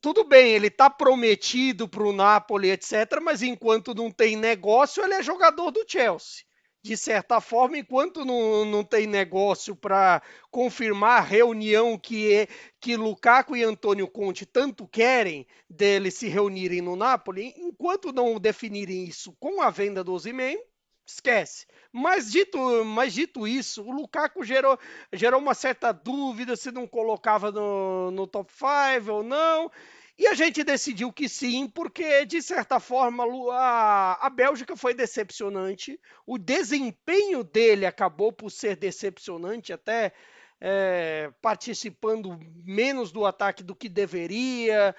tudo bem, ele tá prometido para o Napoli, etc, mas enquanto não tem negócio, ele é jogador do Chelsea. De certa forma, enquanto não tem negócio para confirmar a reunião que Lukaku e Antônio Conte tanto querem deles se reunirem no Napoli, enquanto não definirem isso com a venda do Osimhen, esquece. Mas dito isso, o Lukaku gerou uma certa dúvida se não colocava no top 5 ou não. E a gente decidiu que sim, porque, de certa forma, a Bélgica foi decepcionante. O desempenho dele acabou por ser decepcionante até participando menos do ataque do que deveria,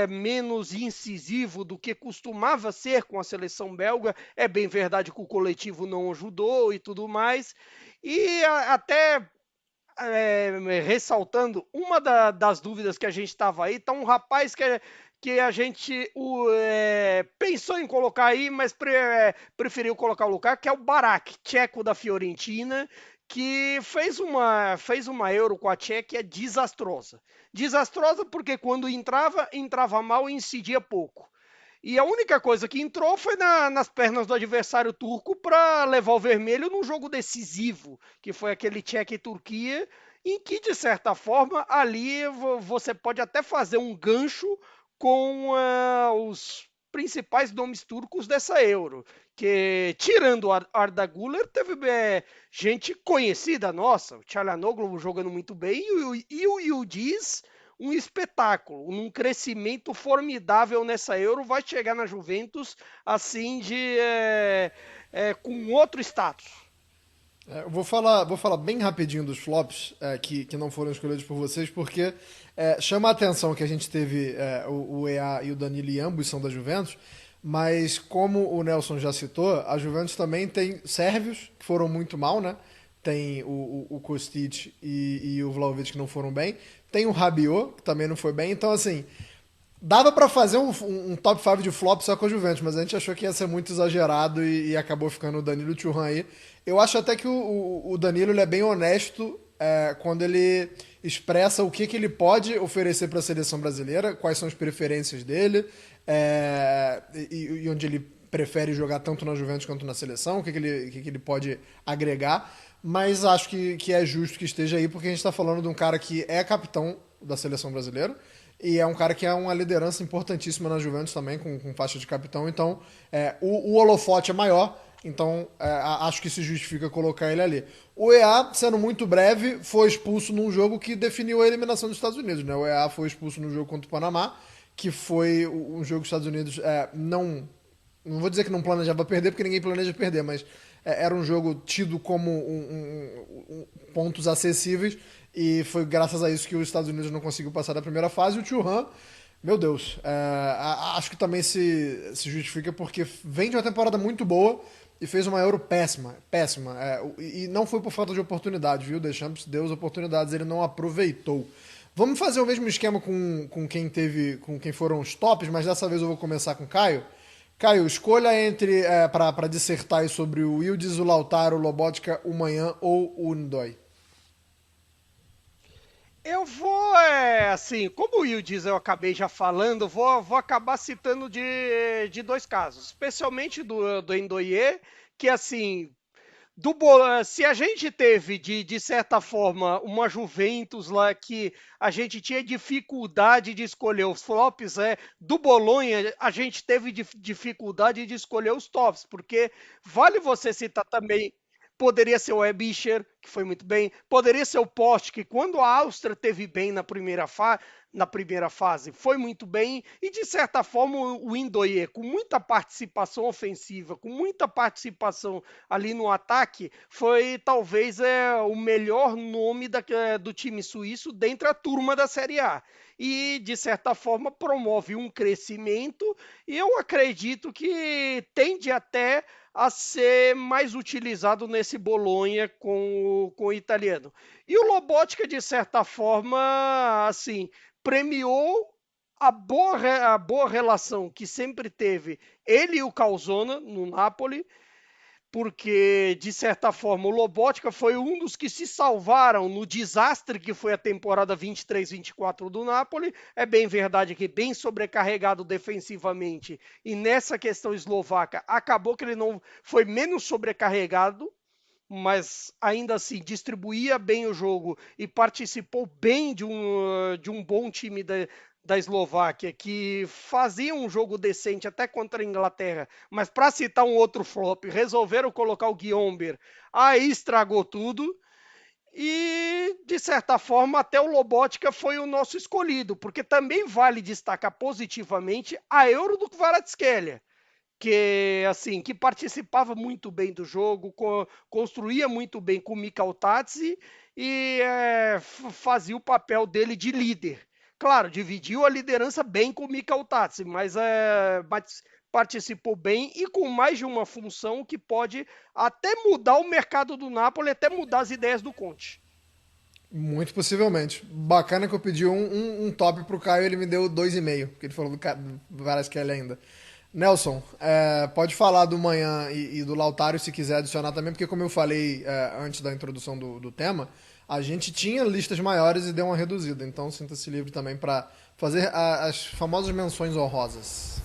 menos incisivo do que costumava ser com a seleção belga. É bem verdade que o coletivo não ajudou e tudo mais. E até ressaltando, uma das dúvidas que a gente estava aí, tá um rapaz que a gente pensou em colocar aí, mas preferiu colocar o Lukaku, que é o Barak, tcheco da Fiorentina, que fez uma Euro com a Tchequia desastrosa. Desastrosa porque quando entrava mal e incidia pouco. E a única coisa que entrou foi nas pernas do adversário turco para levar o vermelho num jogo decisivo, que foi aquele Tchequia e Turquia, em que, de certa forma, ali você pode até fazer um gancho com os principais nomes turcos dessa Euro. Que, tirando o Arda Güler, teve gente conhecida nossa, o Çalhanoğlu jogando muito bem e o Yildiz um espetáculo, um crescimento formidável nessa Euro, vai chegar na Juventus assim com outro status. Eu vou falar bem rapidinho dos flops que não foram escolhidos por vocês, porque chama a atenção que a gente teve o EA e o Danilo e ambos são da Juventus, mas como o Nelson já citou, a Juventus também tem sérvios que foram muito mal, né? Tem o Kostic e o Vlahovic que não foram bem. Tem o Rabiot, que também não foi bem. Então, assim, dava pra fazer um top 5 de flop só com a Juventus, mas a gente achou que ia ser muito exagerado e acabou ficando o Danilo e o Thuram aí. Eu acho até que o Danilo ele é bem honesto quando ele expressa o que ele pode oferecer para a seleção brasileira, quais são as preferências dele e onde ele prefere jogar tanto na Juventus quanto na seleção, o que ele pode agregar. Mas acho que é justo que esteja aí, porque a gente está falando de um cara que é capitão da seleção brasileira e é um cara que é uma liderança importantíssima na Juventus também, com faixa de capitão. Então, o holofote é maior, então acho que se justifica colocar ele ali. O EA, sendo muito breve, foi expulso num jogo que definiu a eliminação dos Estados Unidos, né? O EA foi expulso no jogo contra o Panamá, que foi um jogo que os Estados Unidos não vou dizer que não planejava perder, porque ninguém planeja perder, mas era um jogo tido como pontos acessíveis, e foi graças a isso que os Estados Unidos não conseguiu passar da primeira fase. E o Thuram, meu Deus, acho que também se justifica porque vem de uma temporada muito boa e fez uma Euro péssima. E não foi por falta de oportunidade, viu? Deschamps deu as oportunidades, ele não aproveitou. Vamos fazer o mesmo esquema com quem foram os tops, mas dessa vez eu vou começar com o Caio. Caio, escolha entre para dissertar aí sobre o Yildiz, o Lautaro, o Lobotka, o Manhã ou o Ndoi. Eu vou, assim, como o Yildiz eu acabei já falando, vou acabar citando de dois casos, especialmente do Ndoye, que assim, se a gente teve, de certa forma, uma Juventus lá que a gente tinha dificuldade de escolher os flops, do Bolonha a gente teve dificuldade de escolher os tops, porque vale você citar também, poderia ser o Ebischer, que foi muito bem, poderia ser o Post, que quando a Áustria teve bem na primeira fase, foi muito bem, e de certa forma o Ndoye, com muita participação ofensiva, com muita participação ali no ataque, foi talvez o melhor nome do time suíço dentro da turma da Série A. E, de certa forma, promove um crescimento, e eu acredito que tende até a ser mais utilizado nesse Bolonha com o italiano. E o Lobotka, de certa forma, assim, premiou a boa relação que sempre teve ele e o Calzona no Napoli, porque, de certa forma, o Lobotka foi um dos que se salvaram no desastre que foi a temporada 23-24 do Napoli. É bem verdade que bem sobrecarregado defensivamente, e nessa questão eslovaca, acabou que ele não foi menos sobrecarregado, mas ainda assim distribuía bem o jogo e participou bem de um bom time da Eslováquia, que fazia um jogo decente até contra a Inglaterra, mas para citar um outro flop, resolveram colocar o Guillaume, aí estragou tudo. E, de certa forma, até o Lobotka foi o nosso escolhido, porque também vale destacar positivamente a Euro do Kvaratskhelia, que participava muito bem do jogo, construía muito bem com o Mikhail Tatsi, e fazia o papel dele de líder. Claro, dividiu a liderança bem com o Mikael Tatsi, mas participou bem e com mais de uma função que pode até mudar o mercado do Napoli, até mudar as ideias do Conte. Muito possivelmente. Bacana que eu pedi um top pro Caio, ele me deu 2,5, porque ele falou do Kvaratskhelia ainda. Nelson, pode falar do Manhã e do Lautaro se quiser adicionar também, porque como eu falei antes da introdução do tema, a gente tinha listas maiores e deu uma reduzida, então sinta-se livre também para fazer as famosas menções honrosas.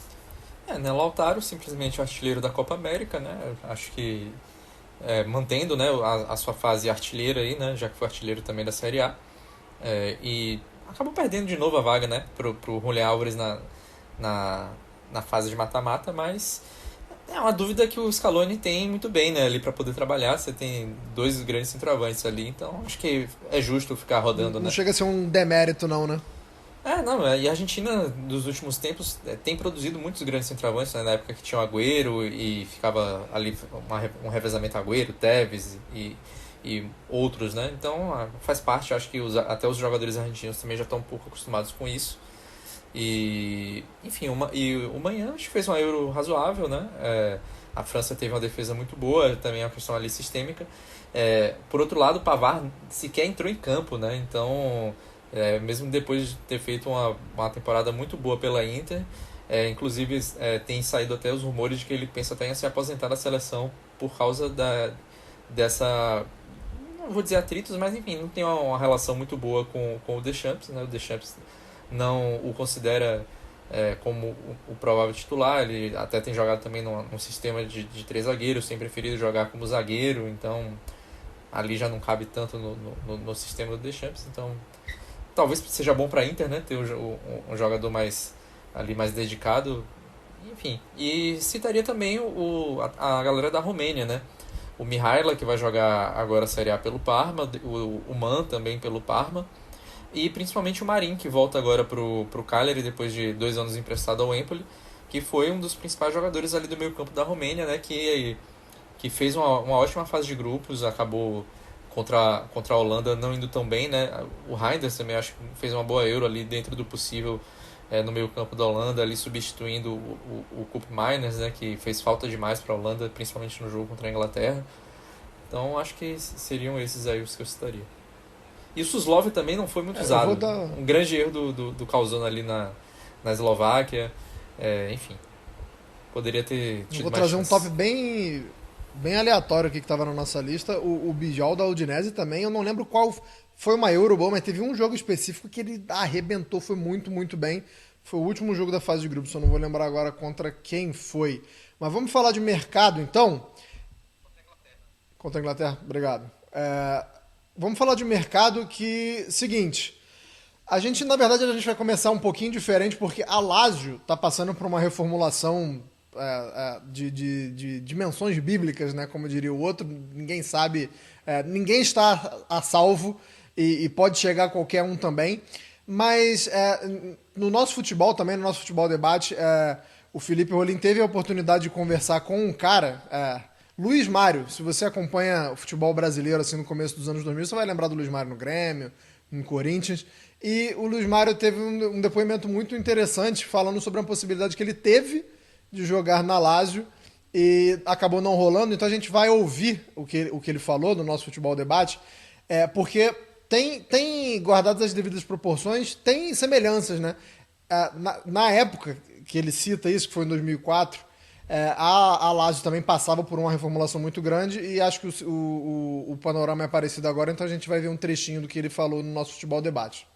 Né, Lautaro, simplesmente o artilheiro da Copa América, né? Acho que mantendo, né, a sua fase artilheira aí, né? Já que foi artilheiro também da Série A. E acabou perdendo de novo a vaga, né? Pro Julián Álvares na fase de mata-mata, mas é uma dúvida que o Scaloni tem muito bem, né? Ali para poder trabalhar. Você tem dois grandes centroavantes ali, então acho que é justo ficar rodando, Não né? chega a ser um demérito não, né? Não, e a Argentina, dos últimos tempos, tem produzido muitos grandes centroavantes, né? Na época que tinha o Agüero e ficava ali um revezamento Agüero, Tevez e outros, né? Então faz parte, acho que até os jogadores argentinos também já estão um pouco acostumados com isso. E, enfim, o Manhã acho que fez uma Euro razoável, né? A França teve uma defesa muito boa, também é uma questão ali sistêmica. Por outro lado, o Pavard sequer entrou em campo, né? Então, mesmo depois de ter feito uma temporada muito boa pela Inter, inclusive tem saído até os rumores de que ele pensa até em se aposentar da seleção por causa dessa, não vou dizer atritos, mas enfim, não tem uma relação muito boa com o Deschamps, né? O Deschamps não o considera como o provável titular. Ele até tem jogado também num sistema de três zagueiros, tem preferido jogar como zagueiro, então ali já não cabe tanto no sistema do Deschamps. Então talvez seja bom para a Inter, né, ter um jogador mais dedicado. Enfim, e citaria também a galera da Romênia, né? O Mihaila, que vai jogar agora a Série A pelo Parma, o Man também pelo Parma, e principalmente o Marin, que volta agora pro Cagliari depois de 2 anos emprestado ao Empoli, que foi um dos principais jogadores ali do meio campo da Romênia, né, que fez uma ótima fase de grupos, acabou contra a Holanda não indo tão bem, né? O Reinders também acho que fez uma boa Euro ali dentro do possível no meio campo da Holanda, ali substituindo o Koop Meiners, né, que fez falta demais para a Holanda, principalmente no jogo contra a Inglaterra. Então acho que seriam esses aí os que eu citaria. E o Suslov também não foi muito usado. Um grande erro do Calzona ali na Eslováquia. Enfim, poderia ter tido mais. Vou trazer chance. um top bem aleatório aqui que estava na nossa lista. O Bijal da Udinese também. Eu não lembro qual foi uma Euro boa, mas teve um jogo específico que ele arrebentou, foi muito, muito bem. Foi o último jogo da fase de grupos, só não vou lembrar agora contra quem foi. Mas vamos falar de mercado, então? Contra a Inglaterra, obrigado. Vamos falar de mercado que, seguinte, na verdade, a gente vai começar um pouquinho diferente, porque a Lazio está passando por uma reformulação de dimensões bíblicas, né? Como diria o outro, ninguém sabe, ninguém está a salvo e pode chegar qualquer um também. Mas no nosso futebol também, no nosso futebol debate, o Felipe Rolim teve a oportunidade de conversar com um cara, Luiz Mário. Se você acompanha o futebol brasileiro assim no começo dos anos 2000, você vai lembrar do Luiz Mário no Grêmio, no Corinthians. E o Luiz Mário teve um depoimento muito interessante falando sobre a possibilidade que ele teve de jogar na Lazio e acabou não rolando. Então a gente vai ouvir o que ele falou no nosso futebol debate, porque tem guardadas as devidas proporções, tem semelhanças, né? Na época que ele cita isso, que foi em 2004, a Lazio também passava por uma reformulação muito grande e acho que o panorama é parecido agora, então a gente vai ver um trechinho do que ele falou no nosso futebol debate.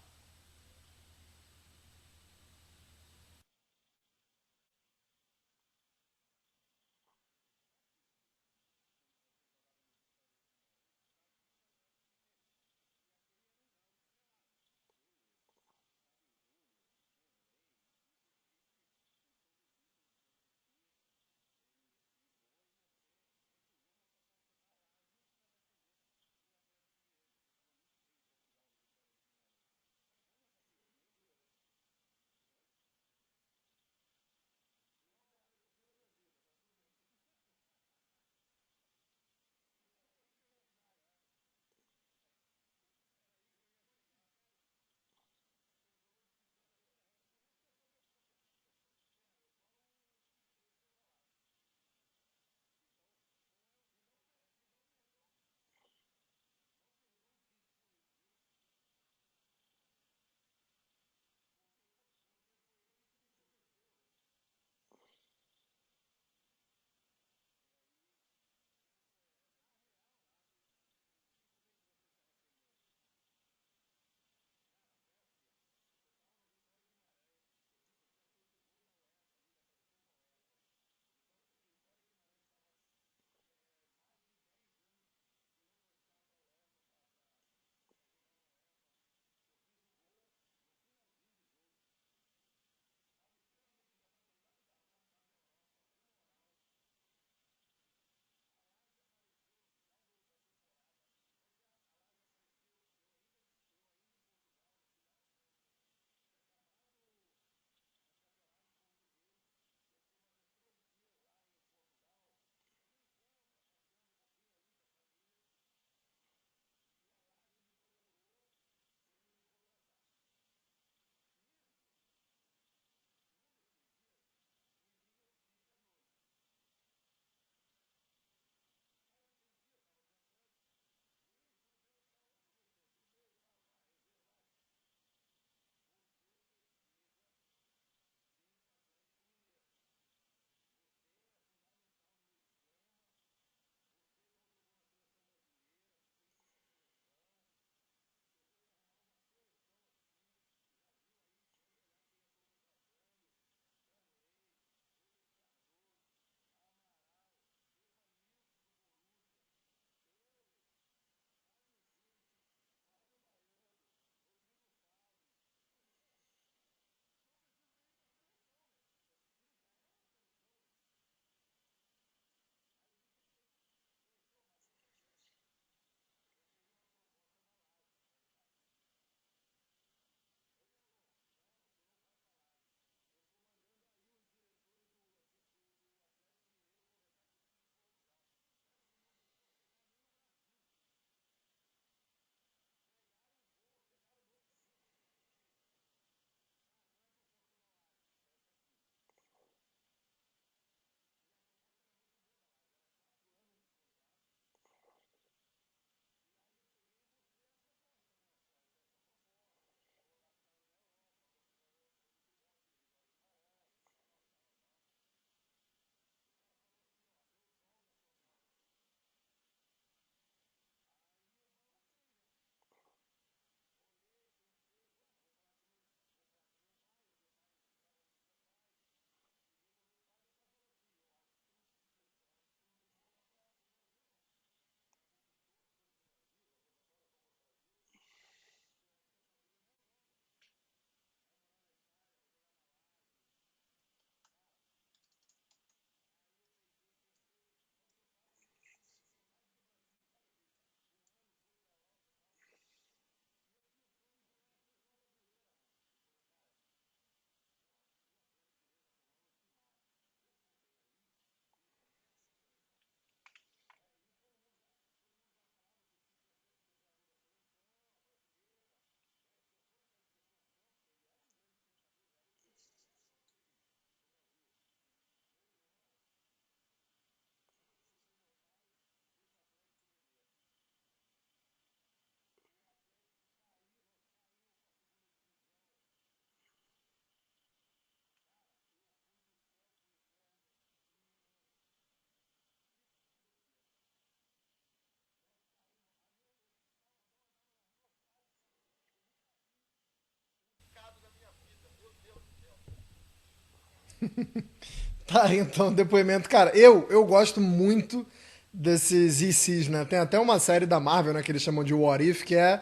Tá aí, então, depoimento. Cara, eu gosto muito desses ICs, né? Tem até uma série da Marvel, né, que eles chamam de What If, que é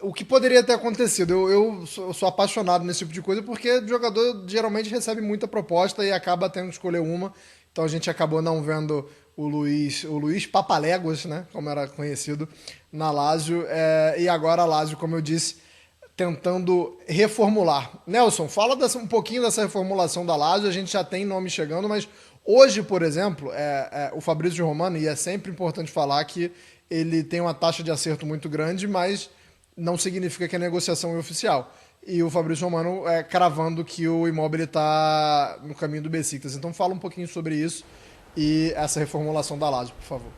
o que poderia ter acontecido. Eu sou apaixonado nesse tipo de coisa porque o jogador geralmente recebe muita proposta e acaba tendo que escolher uma. Então a gente acabou não vendo o Luiz Papaléguas, né, como era conhecido, na Lazio. E agora a Lazio, como eu disse, tentando reformular. Nelson, fala um pouquinho dessa reformulação da Lazio. A gente já tem nome chegando, mas hoje, por exemplo, o Fabrício Romano, e é sempre importante falar que ele tem uma taxa de acerto muito grande, mas não significa que a negociação é oficial. E o Fabrício Romano cravando que o Immobile está no caminho do Besiktas. Então fala um pouquinho sobre isso e essa reformulação da Lazio, por favor.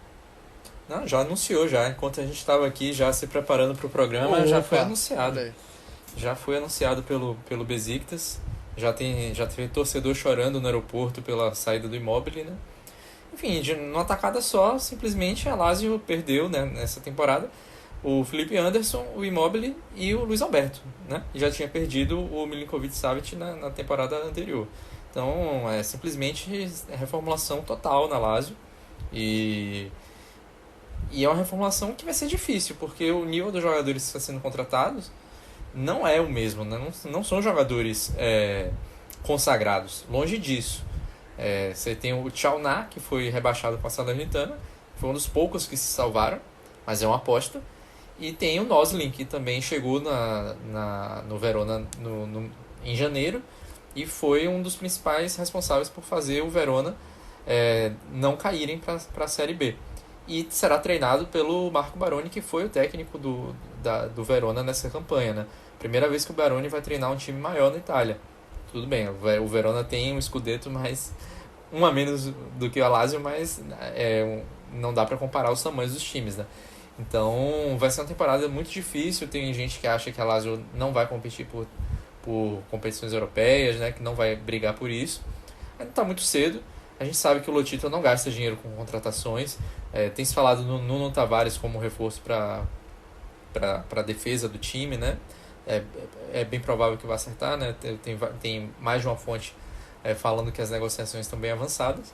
Não, já anunciou já. Enquanto a gente estava aqui já se preparando para o programa, já foi anunciado. Já foi anunciado pelo Besiktas. Já teve torcedor chorando no aeroporto pela saída do Immobile, né? Enfim, numa tacada só, simplesmente a Lazio perdeu, né, nessa temporada o Felipe Anderson, o Immobile e o Luiz Alberto, né? E já tinha perdido o Milinkovic-Savic na temporada anterior. Então, é simplesmente reformulação total na Lazio. E é uma reformulação que vai ser difícil, porque o nível dos jogadores que estão sendo contratados não é o mesmo, né? Não são jogadores consagrados, longe disso. Você tem o Tchauná, que foi rebaixado com a Salernitana, foi um dos poucos que se salvaram, mas é uma aposta. E tem o Noslin, que também chegou no Verona em janeiro e foi um dos principais responsáveis por fazer o Verona não caírem para a Série B. E será treinado pelo Marco Baroni, que foi o técnico do Verona nessa campanha, né? Primeira vez que o Baroni vai treinar um time maior na Itália. Tudo bem, o Verona tem um Scudetto, mas um a menos do que o Lazio, mas não dá para comparar os tamanhos dos times, né? Então vai ser uma temporada muito difícil. Tem gente que acha que a Lazio não vai competir por competições europeias, né? Que não vai brigar por isso. Ainda está muito cedo. A gente sabe que o Lotito não gasta dinheiro com contratações. Tem se falado no Nuno Tavares como reforço para a defesa do time, né? É bem provável que vai acertar, né? Tem mais de uma fonte falando que as negociações estão bem avançadas.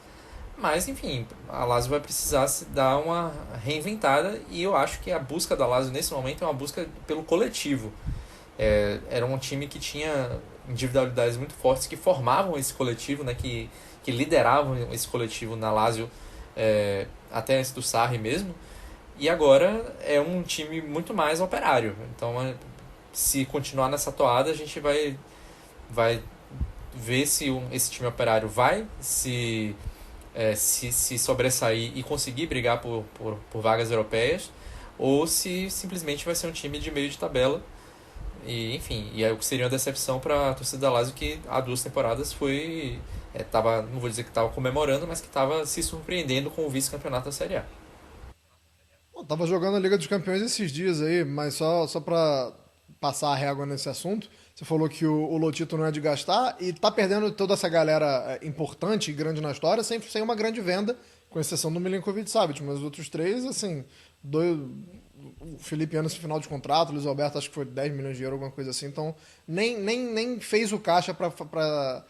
Mas, enfim, a Lazio vai precisar se dar uma reinventada e eu acho que a busca da Lazio nesse momento é uma busca pelo coletivo. Era um time que tinha individualidades muito fortes que formavam esse coletivo, né, que lideravam esse coletivo na Lazio até antes do Sarri mesmo. E agora é um time muito mais operário. Então, se continuar nessa toada, a gente vai ver se esse time operário vai se sobressair e conseguir brigar por vagas europeias, ou se simplesmente vai ser um time de meio de tabela. E, enfim, o que seria uma decepção para a torcida da Lazio, que há 2 temporadas não vou dizer que estava comemorando, mas que estava se surpreendendo com o vice-campeonato da Série A. Tava jogando a Liga dos Campeões esses dias aí, mas só para passar a régua nesse assunto, você falou que o Lotito não é de gastar e tá perdendo toda essa galera importante e grande na história sem uma grande venda, com exceção do Milinkovic-Savic, mas os outros 3, assim, o Felipe Anderson final de contrato, o Luiz Alberto acho que foi 10 milhões de euros, alguma coisa assim, então nem fez o caixa para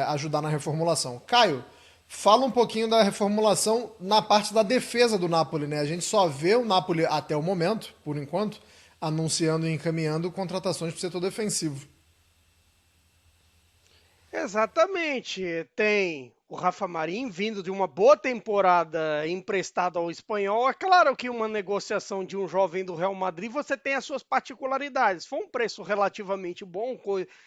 ajudar na reformulação. Caio, fala um pouquinho da reformulação na parte da defesa do Napoli, né? A gente só vê o Napoli até o momento, por enquanto, anunciando e encaminhando contratações para o setor defensivo. Exatamente. Tem o Rafa Marín vindo de uma boa temporada emprestado ao Espanhol. É claro que uma negociação de um jovem do Real Madrid você tem as suas particularidades. Foi um preço relativamente bom,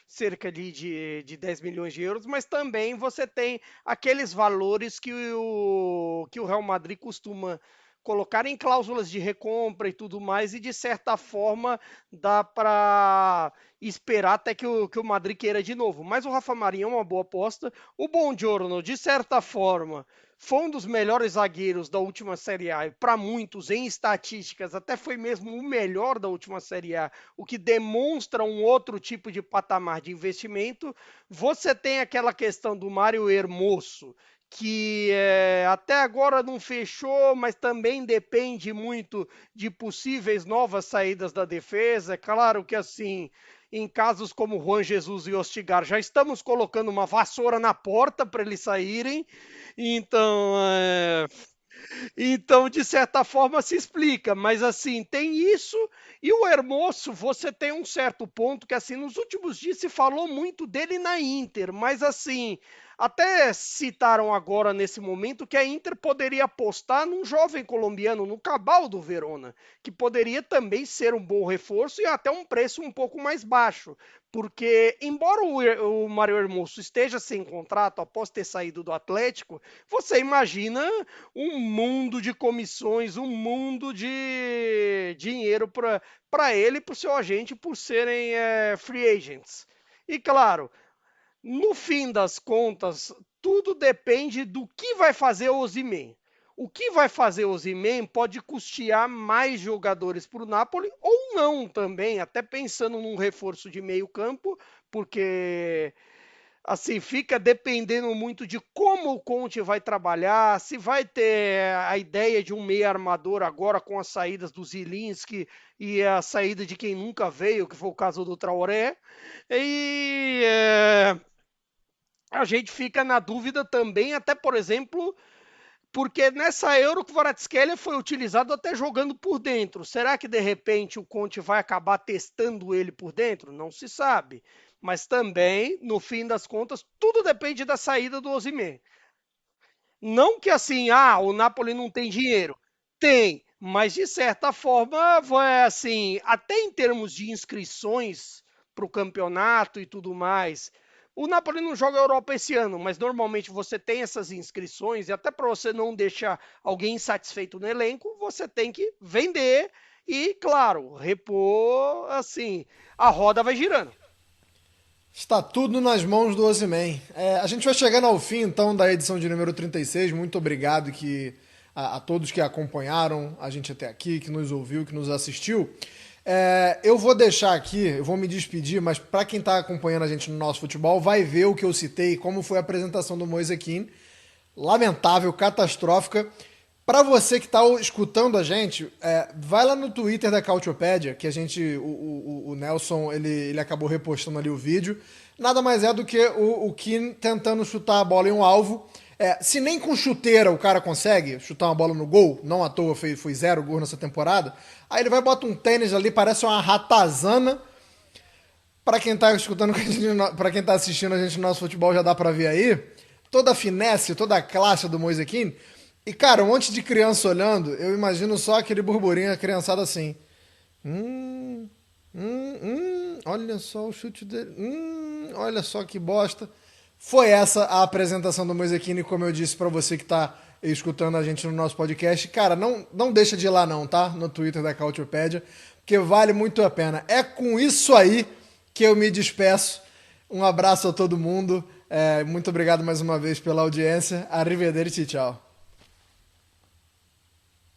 cerca de 10 milhões de euros, mas também você tem aqueles valores que o Real Madrid costuma colocar em cláusulas de recompra e tudo mais, e de certa forma dá para esperar até que o Madrid queira de novo. Mas o Rafa Marinho é uma boa aposta. O Buongiorno, de certa forma, foi um dos melhores zagueiros da última Série A, e para muitos, em estatísticas, até foi mesmo o melhor da última Série A, o que demonstra um outro tipo de patamar de investimento. Você tem aquela questão do Mário Hermoso, que até agora não fechou, mas também depende muito de possíveis novas saídas da defesa. É claro que assim, em casos como Juan Jesus e Ostigar, já estamos colocando uma vassoura na porta para eles saírem. Então, de certa forma, se explica. Mas, assim, tem isso. E o Hermoso, você tem um certo ponto que, assim, nos últimos dias se falou muito dele na Inter. Mas, assim, até citaram agora, nesse momento, que a Inter poderia apostar num jovem colombiano, no Cabal do Verona, que poderia também ser um bom reforço e até um preço um pouco mais baixo. Porque, embora o Mário Hermoso esteja sem contrato após ter saído do Atlético, você imagina um mundo de comissões, um mundo de dinheiro para ele e para o seu agente por serem free agents. E claro, no fim das contas, tudo depende do que vai fazer o Osimhen. O que vai fazer o Osimhen pode custear mais jogadores para o Napoli ou não também, até pensando num reforço de meio campo, porque assim, fica dependendo muito de como o Conte vai trabalhar, se vai ter a ideia de um meio armador agora com as saídas do Zielinski e a saída de quem nunca veio, que foi o caso do Traoré. E a gente fica na dúvida também, até por exemplo, porque nessa Euro que o Kvaratskhelia foi utilizado até jogando por dentro. Será que de repente o Conte vai acabar testando ele por dentro? Não se sabe. Mas também, no fim das contas, tudo depende da saída do Osimhen. Não que assim, o Napoli não tem dinheiro. Tem, mas de certa forma, vai assim, até em termos de inscrições para o campeonato e tudo mais. O Napoli não joga a Europa esse ano, mas normalmente você tem essas inscrições e até para você não deixar alguém insatisfeito no elenco, você tem que vender e, claro, repor, assim, a roda vai girando. Está tudo nas mãos do Osimhen. A gente vai chegando ao fim, então, da edição de número 36. Muito obrigado a todos que acompanharam a gente até aqui, que nos ouviu, que nos assistiu. Eu vou deixar aqui, eu vou me despedir, mas para quem está acompanhando a gente no nosso futebol, vai ver o que eu citei, como foi a apresentação do Moise Kean. Lamentável, catastrófica. Para você que está escutando a gente, vai lá no Twitter da Cautiopédia, que o Nelson ele acabou repostando ali o vídeo. Nada mais é do que o Kean tentando chutar a bola em um alvo. Se nem com chuteira o cara consegue chutar uma bola no gol, não à toa foi 0 gol nessa temporada, aí ele vai botar um tênis ali, parece uma ratazana. Para quem tá escutando, para quem tá assistindo a gente no nosso futebol, já dá para ver aí toda a finesse, toda a classe do Moise Kean. E, cara, um monte de criança olhando, eu imagino só aquele burburinho, a criançada assim. Olha só o chute dele. Olha só que bosta. Foi essa a apresentação do Moise Kean, como eu disse pra você que tá escutando a gente no nosso podcast. Cara, não deixa de ir lá não, tá? No Twitter da Cautiopédia, porque vale muito a pena. É com isso aí que eu me despeço. Um abraço a todo mundo. Muito obrigado mais uma vez pela audiência. Arrivederci, tchau.